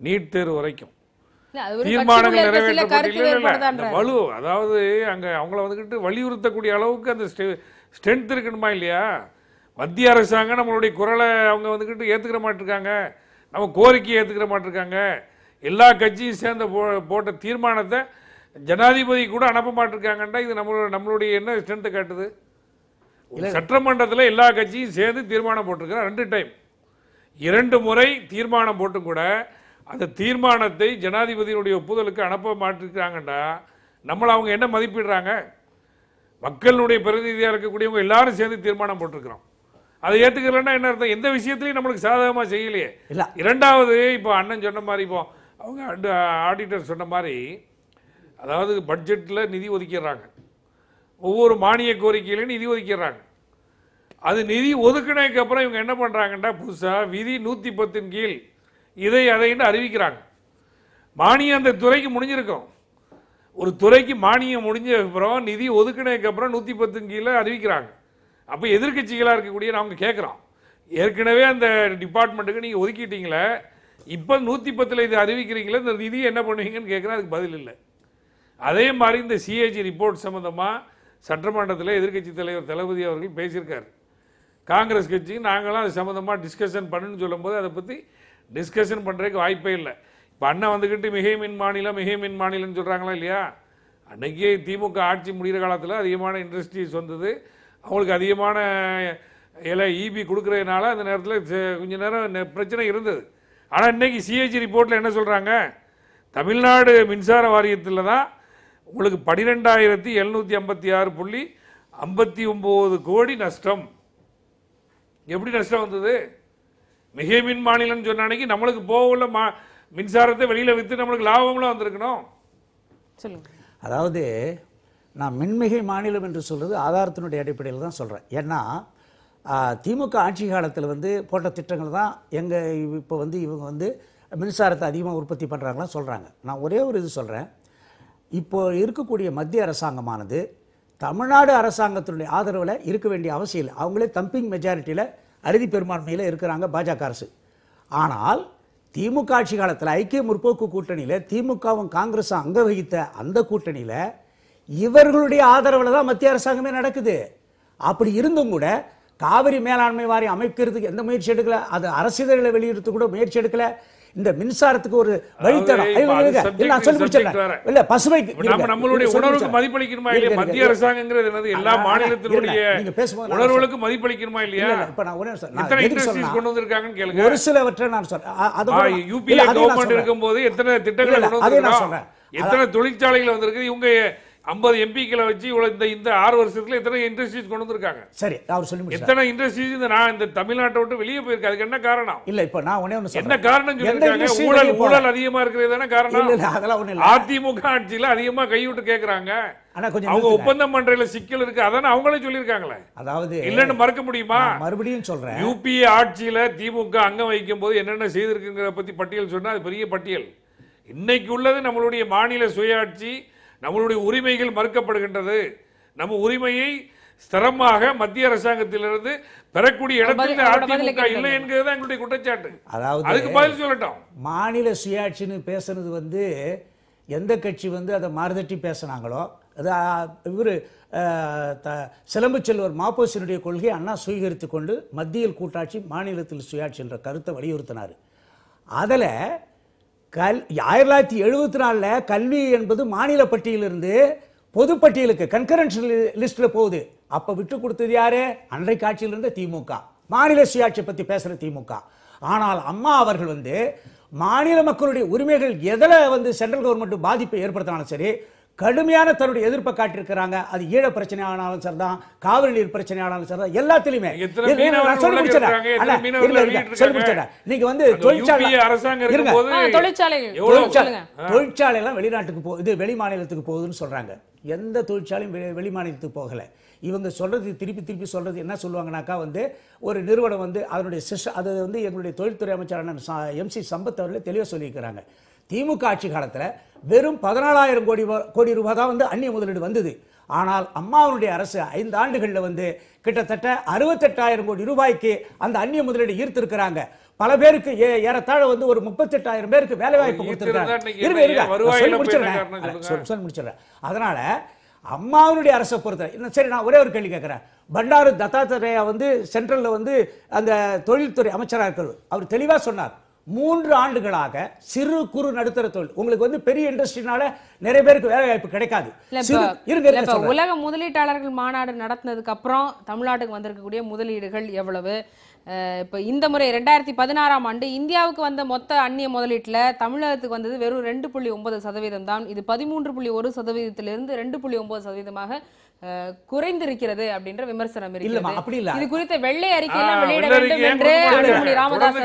நீட் தேர்வு வரைக்கும் தீர்மானங்கள் நிறைவேற்றப்பட்ட வலு, அதாவது அங்கே அவங்கள வந்துக்கிட்டு வலியுறுத்தக்கூடிய அளவுக்கு அந்த ஸ்ட்ரென்த் இருக்கணுமா இல்லையா? மத்திய அரசாங்கம் நம்மளுடைய குரலை அவங்க வந்துக்கிட்டு ஏற்றுக்கிற மாட்டிருக்காங்க, நம்ம கோரிக்கையை ஏற்றுக்கிற மாட்டிருக்காங்க. எல்லா கட்சியும் சேர்ந்த போட்ட தீர்மானத்தை ஜனாதிபதி கூட அனுப்ப மாட்டிருக்காங்கன்றா இது நம்மளுடைய என்ன ஸ்ட்ரென்த்தை காட்டுது? சட்டமன்றத்தில் எல்லா கட்சியும் சேர்ந்து தீர்மானம் போட்டிருக்கிறோம் 2 டைம், 2 முறை தீர்மானம் போட்டும் கூட அந்த தீர்மானத்தை ஜனாதிபதியினுடைய ஒப்புதலுக்கு அனுப்ப மாட்டிருக்காங்கண்டா நம்மளை அவங்க என்ன மதிப்பிடுறாங்க? மக்களுடைய பிரதிநிதியாக இருக்கக்கூடியவங்க எல்லாரும் சேர்ந்து தீர்மானம் போட்டிருக்கிறோம். அதை ஏற்றுக்கலன்னா என்ன அர்த்தம்? எந்த விஷயத்திலையும் நம்மளுக்கு சாதகமாக செய்யலையே. இரண்டாவது, இப்போ அண்ணன் சொன்ன மாதிரி, இப்போ அவங்க ஆடிட்டர் சொன்ன மாதிரி, அதாவது பட்ஜெட்டில் நிதி ஒதுக்கிடுறாங்க, ஒவ்வொரு மானிய கோரிக்கையிலையும் நிதி ஒதுக்கிடுறாங்க. அது நிதி ஒதுக்கினதுக்கு அப்புறம் இவங்க என்ன பண்ணுறாங்கன்னா புதுசாக விதி 110 கீழ் இதை அதைன்னு அறிவிக்கிறாங்க. மானியம் அந்த துறைக்கு முடிஞ்சிருக்கும். ஒரு துறைக்கு மானியம் முடிஞ்ச அப்புறம் நிதி ஒதுக்கினதுக்கு அப்புறம் 110 கீழே அறிவிக்கிறாங்க. அப்போ எதிர்கட்சிகளாக இருக்கக்கூடிய நாங்கள் கேட்குறோம், ஏற்கனவே அந்த டிபார்ட்மெண்ட்டுக்கு நீங்கள் ஒதுக்கிட்டீங்களே, இப்போ 110 இது அறிவிக்கிறீங்களே, இந்த நிதி என்ன பண்ணுவீங்கன்னு கேட்குறேன். அதுக்கு பதில் இல்லை. அதே மாதிரி இந்த சிஏஜி ரிப்போர்ட் சம்மந்தமாக சட்டமன்றத்தில் எதிர்கட்சி தலைவர் தளபதி அவர்கள் பேசியிருக்காரு. காங்கிரஸ் கட்சி நாங்களாம் அது சம்மந்தமாக டிஸ்கஷன் பண்ணுன்னு சொல்லும்போது அதை பற்றி டிஸ்கஷன் பண்ணுறதுக்கு வாய்ப்பே இல்லை. இப்போ அண்ணன் வந்துக்கிட்டு மிகை மின் மாநிலம்னு சொல்கிறாங்களா இல்லையா? அன்றைக்கி திமுக ஆட்சி முடிகிற காலத்தில் அதிகமான இண்டஸ்ட்ரீஸ் வந்தது, அவங்களுக்கு அதிகமான இபி கொடுக்குறதுனால அந்த நேரத்தில் கொஞ்சம் நேரம் பிரச்சனை இருந்தது. ஆனால் இன்றைக்கி சிஏஜி ரிப்போர்ட்டில் என்ன சொல்கிறாங்க? தமிழ்நாடு மின்சார வாரியத்தில் தான் உங்களுக்கு 12,756.59 கோடி நஷ்டம். எப்படி நஷ்டம் வந்தது? மிகை மின் மாநிலம் சொன்ன அன்னைக்கு நம்மளுக்கு போகல மின்சாரத்தை வெளியில் விற்று நம்மளுக்கு லாபம்லாம் வந்திருக்கணும். அதாவது நான் மின்மிகை மாநிலம் என்று சொல்கிறது ஆதாரத்தினுடைய அடிப்படையில் தான் சொல்கிறேன். ஏன்னா திமுக ஆட்சி காலத்தில் வந்து போட்ட திட்டங்கள் தான் இப்போ வந்து இவங்க வந்து மின்சாரத்தை அதிகமாக உற்பத்தி பண்ணுறாங்களாம் சொல்கிறாங்க. நான் ஒரே ஒரு இது சொல்கிறேன். இப்போ இருக்கக்கூடிய மத்திய அரசாங்கமானது தமிழ்நாடு அரசாங்கத்தினுடைய ஆதரவில் இருக்க வேண்டிய அவசியம் இல்லை. அவங்களே தம்பிங் மெஜாரிட்டியில் அறுதி பெரும்பான்மையில் இருக்கிறாங்க பாஜக அரசு. ஆனால் திமுக ஆட்சி காலத்தில் ஐக்கிய முற்போக்கு கூட்டணியில் திமுகவும் காங்கிரஸும் அங்க வகித்த அந்த கூட்டணியில் இவர்களுடைய ஆதரவில் தான் மத்திய அரசாங்கமே நடக்குது. அப்படி இருந்தும் கூட காவிரி மேலாண்மை வாரியம் அமைக்கிறதுக்கு எந்த முயற்சி எடுக்கல, அது அரசிதழை வெளியிடுறது கூட முயற்சி எடுக்கல. இந்த மின்சாரத்துக்கு ஒரு வழித்தடம் இல்ல பசுமை நம்மளுடைய உணர்வுக்கு மதிப்பளிக்கணுமா இல்லையா? மத்திய அரசாங்கங்கிறது என்னது? எல்லா மாநிலத்தினுடைய உணர்வுகளுக்கு மதிப்பளிக்கணுமா இல்லையா? இப்ப நான் ஒரே எத்தனை இண்டஸ்ட்ரீஸ் கொண்டு வந்திருக்காங்கன்னு கேளுங்க. ஒரு சிலவற்றை நான் சொல்றேன். யூபிஏ கவர்மெண்ட் இருக்கும்போது எத்தனை திட்டங்களை கொண்டு வந்திருக்காங்க, எத்தனை தொழிற்சாலைகள் வந்திருக்கு. இவங்க 50 எம்பிக்களை வச்சு இந்த 6 வருஷத்துல எத்தனை இண்டஸ்ட்ரீஸ் கொண்டு வந்திருக்காங்க? சரி, அவர் சொல்லி எத்தனை இண்டஸ்ட்ரீஸ் இந்த தமிழ்நாட்டை விட்டு வெளியே போயிருக்கு? அதுக்கு என்ன காரணம்? இல்ல இப்ப நான் ஒண்ணே ஒண்ணு என்ன காரணம் சொல்லிருக்காங்க? ஊழல் அதிகமா இருக்கிறது தானே காரணம். அதெல்லாம் ஒண்ணு இல்ல. அதிமுக ஆட்சியில அதிகமா கைவிட்டு கேக்குறாங்க. அவங்க ஒப்பந்தம் பண்றதுல சிக்கல் இருக்கு, அதானே அவங்களே சொல்லிருக்காங்களே. அதாவது இல்லன்னு மறக்க முடியுமா? மறுபடியும் சொல்றேன், யூபிஏ ஆட்சியில திமுக அங்கம் வைக்கும் போது என்னென்ன செய்திருக்குங்கிற பத்தி பட்டியல் சொன்னா அது பெரிய பட்டியல். இன்னைக்கு உள்ளது நம்மளுடைய மாநில சுயாட்சி, நம்மளுடைய உரிமைகள் மறுக்கப்படுகின்றது. நம்ம உரிமையை ஸ்திரமாக மத்திய அரசாங்கத்திலிருந்து பெறக்கூடிய இடத்தில் அதிமுக இல்லை என்கிறது எங்களுடைய குற்றச்சாட்டு. அதாவது அதுக்கு பதில் சொல்லட்டும். மாநில சுயாட்சின்னு பேசுனது வந்து எந்த கட்சி வந்து அதை மாறுதட்டி பேசினாங்களோ, அது இவர் சிலம்பு செல்வர் மாப்போசினுடைய கொள்கையை அண்ணா சுவீகரித்து கொண்டு மத்தியில் கூட்டாட்சி மாநிலத்தில் சுயாட்சி என்ற கருத்தை வலியுறுத்தினார். அதில் 1974 கல்வி என்பது மாநில பட்டியலிருந்து பொதுப்பட்டியலுக்கு கன்கரன்ஸ் லிஸ்ட்டில் போகுது. அப்போ விட்டு கொடுத்தது யாரு? அன்றைக்கு ஆட்சியில் இருந்த திமுக. மாநில சுயாட்சி பற்றி பேசுகிற திமுக. ஆனால் அம்மா அவர்கள் வந்து மாநில மக்களுடைய உரிமைகள் எதில் வந்து சென்ட்ரல் கவர்மெண்ட் பாதிப்பை ஏற்படுத்தினாலும் சரி, கடுமையான தன்னுடைய எதிர்ப்பை காட்டியிருக்கிறாங்க. அது ஈழ பிரச்சனை ஆனாலும் சரிதான், காவிரி நீர் பிரச்சனை ஆனாலும் சரிதான், எல்லாத்திலுமே நீங்க வந்து தொழிற்சாலை எல்லாம் வெளிநாட்டுக்கு போகுது, வெளி மாநிலத்துக்கு போகுதுன்னு சொல்றாங்க. எந்த தொழிற்சாலையும் வெளி மாநிலத்துக்கு போகல. இவங்க சொல்றது திருப்பி சொல்றது என்ன சொல்லுவாங்கனாக்கா வந்து ஒரு நிறுவனம் வந்து அதனுடைய அது வந்து எங்களுடைய தொழில்துறை அமைச்சரான MC சம்பத் அவர்களே தெளிவாக சொல்லியிருக்கிறாங்க. திமுக ஆட்சி காலத்தில் வெறும் 14,000 கோடி ரூபாய் தான் வந்து அந்நிய முதலீடு வந்தது. ஆனால் அம்மாவுடைய அரசு 5 ஆண்டுகளில் வந்து கிட்டத்தட்ட 68,000 கோடி ரூபாய்க்கு அந்த அந்நிய முதலீடு ஈர்த்திருக்கிறாங்க. பல பேருக்கு ஏறத்தாழ வந்து ஒரு 38,000 பேருக்கு வேலை வாய்ப்பு கொடுத்திருக்காங்க. அதனால அம்மாவுடைய அரசை பொறுத்த சரி, நான் ஒரே ஒரு கேள்வி கேட்கிறேன். பண்டாரு தத்தாத்திரேயா வந்து சென்ட்ரல்ல வந்து அந்த தொழில்துறை அமைச்சராக இருக்கிறவர், அவர் தெளிவா சொன்னார், 3 ஆண்டுகளாக சிறு குறு நடுத்தர தொழில், உங்களுக்கு வந்து பெரிய இண்டஸ்ட்ரினால நிறைய பேருக்கு வேலை வாய்ப்பு கிடைக்காது. உலக முதலீட்டாளர்கள் மாநாடு நடத்தினதுக்கு அப்புறம் தமிழ்நாட்டுக்கு வந்திருக்கக்கூடிய முதலீடுகள் எவ்வளவு? இப்போ இந்த முறை 2016ஆம் ஆண்டு இந்தியாவுக்கு வந்த மொத்த அந்நிய முதலீட்டில் தமிழகத்துக்கு வந்தது வெறும் 2.9% தான். இது 13.1%லிருந்து 2.9%மாக குறைந்திருக்கிறது அப்படின்ற விமர்சனம் இருக்கிறது. இது குறித்த வெள்ளை அறிக்கை வெளியிட வேண்டும் என்று அன்புமணி ராமதாஸ்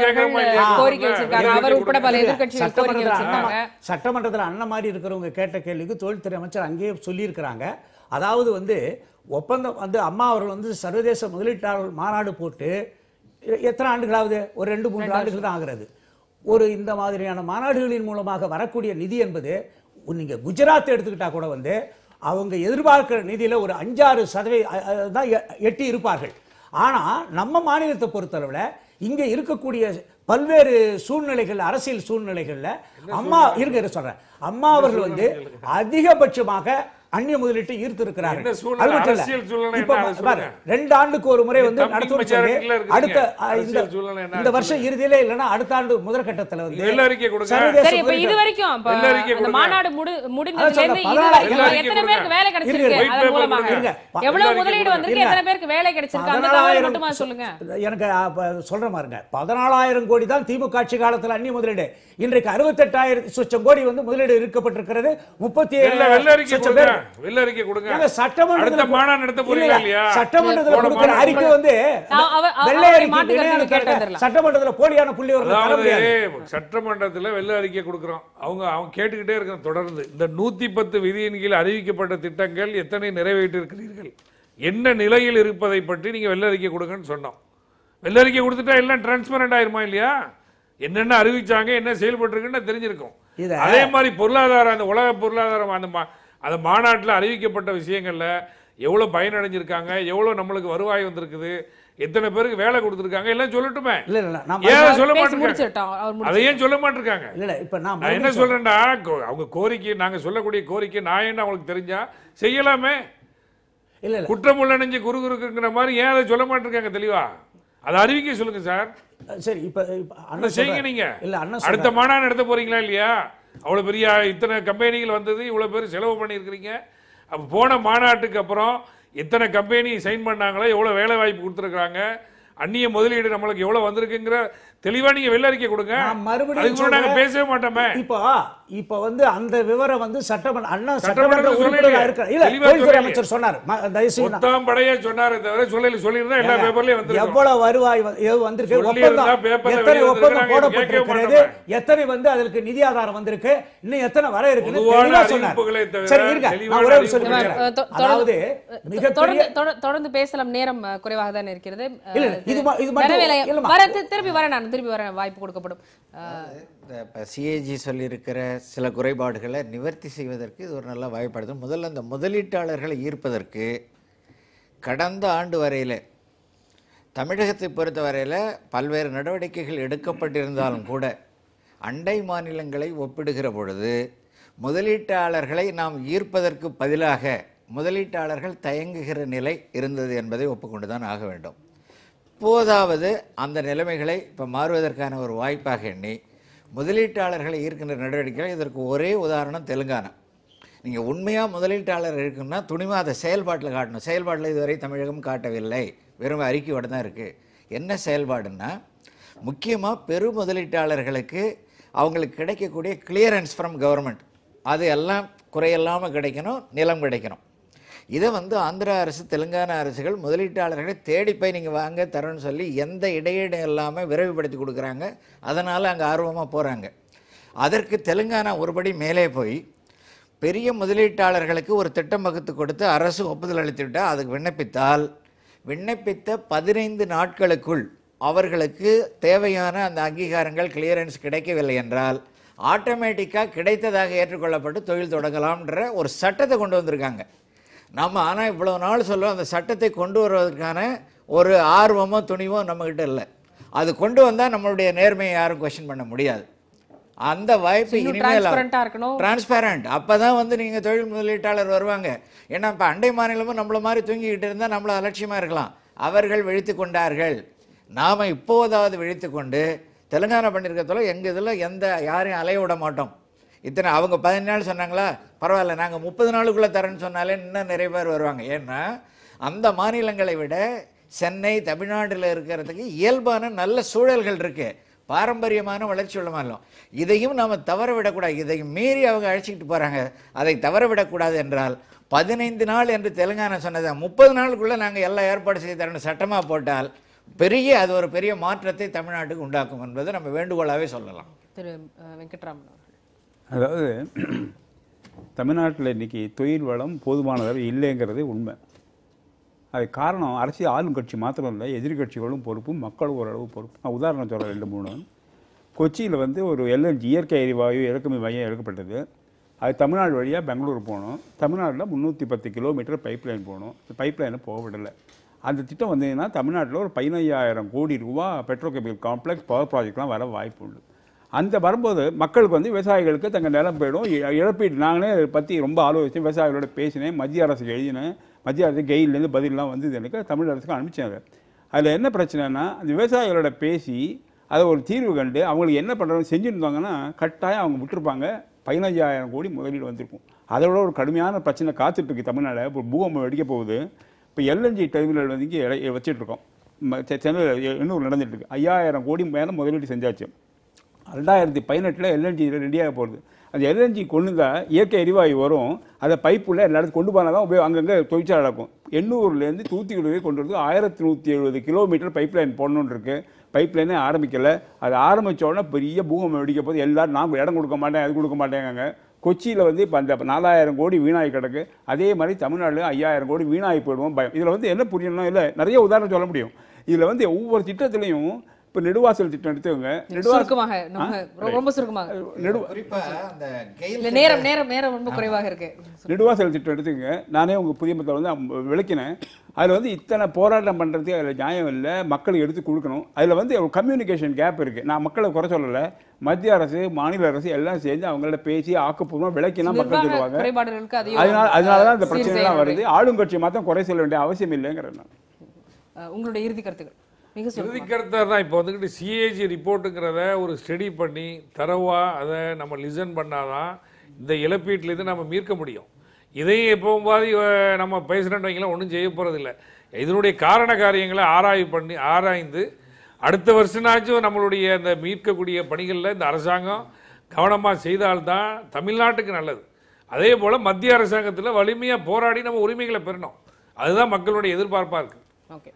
கோரிக்கை வச்சிருக்காங்க. அவர் உட்பட பல எதிர்க்கட்சிகள் கோரிக்கை வச்சிருக்காங்க. சட்டமன்றத்தில் அண்ணன் மாதிரி இருக்கிறவங்க கேட்ட கேள்விக்கு தொழில்துறை அமைச்சர் அங்கேயே சொல்லியிருக்கிறாங்க. அதாவது வந்து ஒப்பந்தம் வந்து அம்மா அவர்கள் வந்து சர்வதேச முதலீட்டாளர்கள் மாநாடு போட்டு எத்தனை ஆண்டுகளாவது? ஒரு 2-3 ஆண்டுகள் தான் ஆகிறது. ஒரு இந்த மாதிரியான மாநாடுகளின் மூலமாக வரக்கூடிய நிதி என்பது நீங்க குஜராத் எடுத்துக்கிட்டா கூட வந்து அவங்க எதிர்பார்க்கிற நிதியில ஒரு 5-6% தான் எட்டி இருப்பார்கள். ஆனா நம்ம மாநிலத்தை பொறுத்தளவுல இங்க இருக்கக்கூடிய பல்வேறு சூழ்நிலைகள், அரசியல் சூழ்நிலைகள்ல அம்மா சொல்றேன், அம்மா அவர்கள் வந்து அதிகபட்சமாக அந்நிய முதலீட்டை ஈர்த்திருக்கிறார்கள். 2 ஆண்டுக்கு ஒரு முறை வந்து அடுத்த இந்த வருஷம் இறுதியில இல்லைன்னா அடுத்த ஆண்டு முதல் கட்டத்தில் வந்து இது வரைக்கும் மாநாடு எத்தனை பேருக்கு வேலை கிடைச்சிருக்கு, அதன் மூலமாக எவ்வளவு முதலீடு வந்திருக்கு, எத்தனை பேருக்கு வேலை கிடைச்சிருக்கு சொல்லுங்க. எனக்கு சொல்ற மாதிரிங்க 14,000 கோடி தான் திமுக ஆட்சி காலத்தில் அந்நிய முதலீடு. இன்றைக்கு 68,000 கோடி வந்து முதலீடு இருக்கப்பட்டிருக்கிறது. 37 பேர் வெள்ளரிக்கை கொடுங்க. சட்டமன்றத்தில் அடுத்த மாநாடு நடத்த போறீங்களா இல்லையா? சட்டமன்றத்தில் கொடுக்கிற அறிக்கை வந்து வெள்ளை அறிக்கை சட்டமன்றத்தில் போலியான புள்ளி விவரம். சட்டமன்றத்தில் வெள்ளை அறிக்கை கொடுக்கிறோம். அவங்க கேட்டுக்கிட்டே இருக்க தொடர்ந்து இந்த 110 விதியின் கீழ் அறிவிக்கப்பட்ட திட்டங்கள் எத்தனை நிறைவேற்றிருக்கிறீர்கள், என்ன நிலையில் இருப்பதை பற்றி நீங்க வெள்ளை அறிக்கை கொடுங்கன்னு சொன்னோம். வெள்ளை அறிக்கை கொடுத்துட்டா எல்லாம் டிரான்ஸ்பரண்ட் ஆயிருமா இல்லையா? என்னென்ன அறிவிச்சாங்க, என்ன செயல்பட்டு இருக்குன்னு தெரிஞ்சிருக்கும். அதே மாதிரி பொருளாதாரம், அந்த உலக பொருளாதாரம் அந்த மாநாட்டில் அறிவிக்கப்பட்ட விஷயங்கள்ல எவ்வளவு பயனடைஞ்சிருக்காங்க, எவ்வளவு நம்மளுக்கு வருவாய் வந்திருக்குது, எத்தனை பேருக்கு வேலை கொடுத்துருக்காங்க எல்லாம் சொல்லட்டுமே. ஏன் சொல்ல மாட்டேங்க? அதை ஏன் சொல்ல மாட்டிருக்காங்க? நான் என்ன சொல்றேன்டா, அவங்க கோரிக்கை, நாங்க சொல்லக்கூடிய கோரிக்கை நான் என்ன அவங்களுக்கு தெரிஞ்சா செய்யலாமே. குற்றம் உள்ளணிஞ்சு குறுகுறுக்குங்கிற மாதிரி ஏன் அதை சொல்ல மாட்டிருக்காங்க தெளிவா? அதை அறிவிக்க சொல்லுங்க சார். சரி, இப்ப செய்யுங்க. நீங்க அடுத்த மாநாடு நடத்த போறீங்களா இல்லையா? அவ்வளவு பெரிய இத்தனை கம்பெனிகள் வந்தது, இவ்வளவு பேர் செலவு பண்ணியிருக்கிறீங்க. அப்போ போன மாநாட்டுக்கு அப்புறம் எத்தனை கம்பெனி சைன் பண்ணாங்களோ, எவ்வளவு வேலை வாய்ப்பு கொடுத்துருக்காங்க, அந்நிய முதலீடு நம்மளுக்கு எவ்வளவு வந்திருக்குங்கிற தெளிவா நீங்க வெள்ளை அறிக்கை கொடுங்க. மறுபடியும் நாங்க பேசவே மாட்டோமே. இப்போ வந்து அந்த விவரம் வந்து சட்டமன்ற உறுப்பினராக இருக்கிற தொழில்துறை அமைச்சர் சொன்னார். மொத்தம் படையே சொன்னாரே தவிர சொல்லியிருந்தா எல்லா பேப்பர்லயும் வந்து எவ்வளவு வருவாய் வந்திருக்கு, எத்தனை ஒப்பந்தம் போடப்பட்டிருக்கிறது, எத்தனை வந்து அதற்கு நிதி ஆதாரம் வந்திருக்கு, இன்னும் எத்தனை வர இருக்குன்னு தெளிவா சொன்னார். சரி இருங்க, நான் ஒரே ஒரு சொல்றேன். அதாவது தொடர்ந்து பேசலாம், நேரம் குறைவாக தான் இருக்கிறது. திருப்பி வர வாய்ப்பு கொடுக்கப்படும். சிஏஜி சொல்லியிருக்கிற சில குறைபாடுகளை நிவர்த்தி செய்வதற்கு இது ஒரு நல்ல வாய்ப்பாடுது. முதல்ல இந்த முதலீட்டாளர்களை ஈர்ப்பதற்கு கடந்த ஆண்டு வரையில் தமிழகத்தை பொறுத்த வரையில் பல்வேறு நடவடிக்கைகள் எடுக்கப்பட்டிருந்தாலும் கூட அண்டை மாநிலங்களை ஒப்பிடுகிற பொழுது முதலீட்டாளர்களை நாம் ஈர்ப்பதற்கு பதிலாக முதலீட்டாளர்கள் தயங்குகிற நிலை இருந்தது என்பதை ஒப்புக்கொண்டு தான் ஆக வேண்டும். இப்போதாவது அந்த நிலைமைகளை இப்போ மாறுவதற்கான ஒரு வாய்ப்பாக எண்ணி முதலீட்டாளர்களை ஈர்க்கின்ற நடவடிக்கைகள், இதற்கு ஒரே உதாரணம் தெலுங்கானா. நீங்கள் உண்மையாக முதலீட்டாளர் இருக்குன்னா துணிமா அதை செயல்பாட்டில் காட்டணும். செயல்பாட்டில் இதுவரை தமிழகம் காட்டவில்லை, வெறும் அறிக்கையோடு தான் இருக்குது. என்ன செயல்பாடுன்னா, முக்கியமாக பெரு முதலீட்டாளர்களுக்கு அவங்களுக்கு கிடைக்கக்கூடிய கிளியரன்ஸ் ஃப்ரம் கவர்மெண்ட் அது எல்லாம் குறையில்லாமல் கிடைக்கணும், நிலம் கிடைக்கணும். இதை வந்து ஆந்திரா அரசு, தெலுங்கானா அரசுகள் முதலீட்டாளர்களை தேடி போய் நீங்கள் வாங்க தரேன்னு சொல்லி எந்த இடையீடும் இல்லாமல் விரைவுபடுத்தி கொடுக்குறாங்க. அதனால் அங்கே ஆர்வமாக போகிறாங்க. அதற்கு தெலுங்கானா ஒருபடி மேலே போய் பெரிய முதலீட்டாளர்களுக்கு ஒரு திட்டம் வகுத்து கொடுத்து அரசு ஒப்புதல் அளித்துவிட்டால் அதுக்கு விண்ணப்பித்த 15 நாட்களுக்குள் அவர்களுக்கு தேவையான அந்த அங்கீகாரங்கள் கிளியரன்ஸ் கிடைக்கவில்லை என்றால் ஆட்டோமேட்டிக்காக கிடைத்ததாக ஏற்றுக்கொள்ளப்பட்டு தொழில் தொடங்கலாம்ன்ற ஒரு சட்டத்தை கொண்டு வந்திருக்காங்க. நம்ம ஆனால் இவ்வளோ நாள் சொல்லுவோம், அந்த சட்டத்தை கொண்டு வருவதற்கான ஒரு ஆர்வமோ துணிவோ நம்மக்கிட்ட இல்லை. அது கொண்டு வந்தால் நம்மளுடைய நேர்மையை யாரும் கொஸ்டின் பண்ண முடியாது. அந்த வாய்ப்பு இனிமேல் டிரான்ஸ்பேரண்ட். அப்போ தான் வந்து நீங்கள் தொழில் முதலீட்டாளர் வருவாங்க. ஏன்னா இப்போ அண்டை மாநிலமும் நம்மள மாதிரி தூங்கிக்கிட்டு இருந்தால் நம்மள அலட்சியமாக இருக்கலாம். அவர்கள் விழித்து கொண்டார்கள். நாம் இப்போதாவது விழித்து கொண்டு தெலுங்கானா பண்ணியிருக்கிறதால எங்கள் இதில் யாரையும் அலைய விட மாட்டோம். இத்தனை அவங்க 15 நாள் சொன்னாங்களா, பரவாயில்ல, நாங்கள் 30 நாளுக்குள்ளே தரேன்னு சொன்னாலே இன்னும் நிறைய பேர் வருவாங்க. ஏன்னா அந்த மாநிலங்களை விட சென்னை, தமிழ்நாட்டில் இருக்கிறதுக்கு இயல்பான நல்ல சூழல்கள் இருக்குது, பாரம்பரியமான வளர்ச்சி உள்ள மாநிலம். இதையும் நாம் தவற விடக்கூடாது. இதையும் மீறி அவங்க அழைச்சிக்கிட்டு போகிறாங்க. அதை தவற விடக்கூடாது என்றால் 15 நாள் என்று தெலுங்கானா சொன்னதை 30 நாளுக்குள்ளே நாங்கள் எல்லாம் ஏற்பாடு செய்து தரணும் சட்டமாக போட்டால் அது ஒரு பெரிய மாற்றத்தை தமிழ்நாட்டுக்கு உண்டாக்கும் என்பதை நம்ம வேண்டுகோளாகவே சொல்லலாம். திரு வெங்கட்ராமன் அவர்கள், அதாவது தமிழ்நாட்டில் இன்றைக்கி தொழில் வளம் போதுமானதாக இல்லைங்கிறது உண்மை. அது காரணம் அரசியல் ஆளும் கட்சி மாத்திரம் இல்லை, எதிர்கட்சிகளும் பொறுப்பும், மக்களும் ஓரளவு பொறுப்பு. நான் உதாரணம் சொல்கிறேன் 2-3. கொச்சியில் வந்து ஒரு LNG இயற்கை எரிவாயு இறக்குமதி மையம் எடுக்கப்பட்டது. அது தமிழ்நாடு வழியாக பெங்களூர் போகணும். தமிழ்நாட்டில் 310 கிலோமீட்டர் பைப் லைன் போகணும். பைப் லைனை போக விடலை. அந்த திட்டம் வந்ததுன்னா தமிழ்நாட்டில் ஒரு 15,000 கோடி ரூபா பெட்ரோகெமிக்கல் காம்ப்ளெக்ஸ், பவர் ப்ராஜெக்ட்லாம் வர வாய்ப்பு உண்டு. அந்த வரும்போது மக்களுக்கு வந்து விவசாயிகளுக்கு தங்கள் நிலம் போயிடும். இழப்பீடு நாங்களே பற்றி ரொம்ப ஆலோசித்து விவசாயிகளோட பேசினேன். மத்திய அரசுக்கு எழுதினேன். மத்திய அரசு கெயிலேருந்து பதிலெலாம் வந்து எனக்கு தமிழ் அரசுக்கு அனுப்பிச்சாங்க. அதில் என்ன பிரச்சனைனா, அந்த விவசாயிகளோட பேசி அதை ஒரு தீர்வு கண்டு அவங்களுக்கு என்ன பண்ணுறோன்னு செஞ்சுருந்தாங்கன்னா கட்டாயம் அவங்க விட்டுருப்பாங்க. 15,000 கோடி முதலீடு வந்திருக்கும். அதோட ஒரு கடுமையான பிரச்சனை காத்துட்ருக்கு தமிழ்நாடு. இப்போ பூகம்பம் வெடிக்க போகுது. இப்போ LNG டெர்மினல் வந்து இங்கே வச்சிட்ருக்கோம். சென்னையில் இன்னும் நடந்துகிட்ருக்கு. 5,000 கோடி மேலே முதலீடு செஞ்சாச்சு. 2018 LNG ரெடியாக போகிறது. அந்த LNG கொண்டு தான் இயற்கை எரிவாயு வரும். அதை பைப்புள்ள எல்லா இடத்துக்கு கொண்டு போனால் தான் அங்கங்கே தொழிற்சாலை நடக்கும். எண்ணூர்லேருந்து தூத்துக்குடி கொண்டு வரது 1170 கிலோமீட்டர் பைப் லைன் போடணுன்னு இருக்குது. பைப் லைனே ஆரம்பிக்கலை. அது ஆரம்பித்த உடனே பெரிய பூகம்பம் வெடிக்க போது எல்லோரும் நாம் இடம் கொடுக்க மாட்டேன், அது கொடுக்க மாட்டேங்க. கொச்சியில் வந்து இப்போ அந்த 4,000 கோடி வீணாகி கிடக்கு. அதே மாதிரி தமிழ்நாட்டில் 5,000 கோடி வீணாகி போயிடுவோம் பயம். இதில் வந்து என்ன புரியணும், இல்லை நிறைய உதாரணம் சொல்ல முடியும். இதில் வந்து ஒவ்வொரு திட்டத்திலையும் இப்போ நெடுவாசல் திட்டம் எடுத்துவங்க. நெடுவாசல் திட்டம் எடுத்துக்கங்க. நானே உங்கள் புதிய மக்களை வந்து விளக்கினேன். அதில் வந்து இத்தனை போராட்டம் பண்ணுறதுக்கு அதில் நியாயம் இல்லை. மக்களுக்கு எடுத்து கொடுக்கணும். அதில் வந்து ஒரு கம்யூனிகேஷன் கேப் இருக்குது. நான் மக்களை குறை சொல்லலை. மத்திய அரசு, மாநில அரசு எல்லாம் சேர்ந்து அவங்களோட பேசி ஆக்கப்பூர்வமாக விளக்கினா மக்கள் சொல்லுவாங்க. அதனால தான் இந்த பிரச்சனைலாம் வருது. ஆளுங்கட்சி மாத்திரம் குறை சொல்ல வேண்டிய அவசியம் இல்லைங்கிறேன் நான். உங்களுடைய இறுதி கருத்துக்கள்? இறுதி கருத்தாக தான் இப்போ வந்துக்கிட்டு CAG ரிப்போர்ட்டுங்கிறத ஒரு ஸ்டடி பண்ணி தரவாக அதை நம்ம லிசன் பண்ணாதான் இந்த இழப்பீட்டிலேருந்து நம்ம மீட்க முடியும். இதையும் எப்பவும் பாதி நம்ம பேசுகிறேன்னு வைக்கலாம், ஒன்றும் செய்ய போகிறதில்ல. இதனுடைய காரண காரியங்களை ஆராய்ந்து அடுத்த வருஷனாச்சும் நம்மளுடைய அந்த மீட்கக்கூடிய பணிகளில் இந்த அரசாங்கம் கவனமாக செய்தால்தான் தமிழ்நாட்டுக்கு நல்லது. அதே போல் மத்திய அரசாங்கத்தில் வலிமையாக போராடி நம்ம உரிமைகளை பெறணும். அதுதான் மக்களுடைய எதிர்பார்ப்பாக இருக்குது. ஓகே,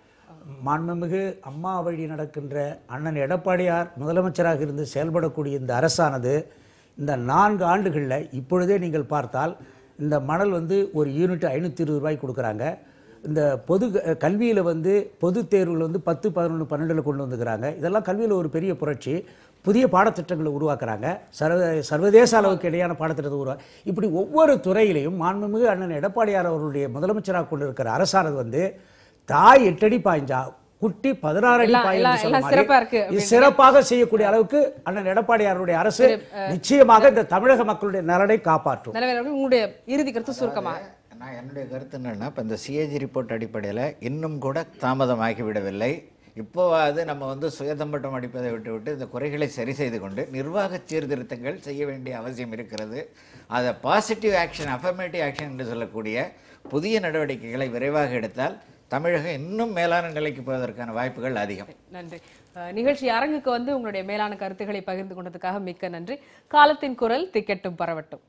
மாண்புமிகு அம்மா வழி நடக்கின்ற அண்ணன் எடப்பாடியார் முதலமைச்சராக இருந்து செயல்படக்கூடிய இந்த அரசானது இந்த 4 ஆண்டுகளில் இப்பொழுதே நீங்கள் பார்த்தால் இந்த மணல் வந்து ஒரு யூனிட் 520 ரூபாய்க்கு கொடுக்குறாங்க. இந்த பொது கல்வியில் வந்து பொது தேர்வுகள் வந்து 10, 11, 12 கொண்டு வந்துக்கிறாங்க. இதெல்லாம் கல்வியில் ஒரு பெரிய புரட்சி. புதிய பாடத்திட்டங்களை உருவாக்குறாங்க. சர்வதேச அளவுக்கு இடையான பாடத்திட்டத்தை இப்படி ஒவ்வொரு துறையிலையும் மாண்புமிகு அண்ணன் எடப்பாடியார் அவர்களுடைய முதலமைச்சராக கொண்டு இருக்கிற அரசானது வந்து தாய் 8 அடி பாய்ஞ்சா குட்டி 16 அடி பாய்ஞ்சு சிறப்பாக செய்யக்கூடிய அளவுக்கு அண்ணன் எடப்பாடியாருடைய அரசு நிச்சயமாக இந்த தமிழக மக்களுடைய நலனை காப்பாற்றும். உங்களுடைய இறுதி கருத்து சுருக்கமாக? நான் என்னுடைய கருத்து என்னன்னா, இப்போ இந்த CAG ரிப்போர்ட் அடிப்படையில் இன்னும் கூட தாமதமாகிவிடவில்லை. இப்போவாது நம்ம வந்து சுயதம்பட்டம் அடிப்பதை விட்டு இந்த குறைகளை சரி செய்து கொண்டு நிர்வாக சீர்திருத்தங்கள் செய்ய வேண்டிய அவசியம் இருக்கிறது. அதை பாசிட்டிவ் ஆக்ஷன், அஃபர்மேட்டிவ் ஆக்ஷன் என்று சொல்லக்கூடிய புதிய நடவடிக்கைகளை விரைவாக எடுத்தால் தமிழகம் இன்னும் மேலான நிலைக்கு போவதற்கான வாய்ப்புகள் அதிகம். நன்றி. நிகழ்ச்சி அரங்குக்கு வந்து உங்களுடைய மேலான கருத்துக்களை பகிர்ந்து கொண்டதுக்காக மிக்க நன்றி. காலத்தின் குரல் திக்கெட்டும் பரவட்டும்.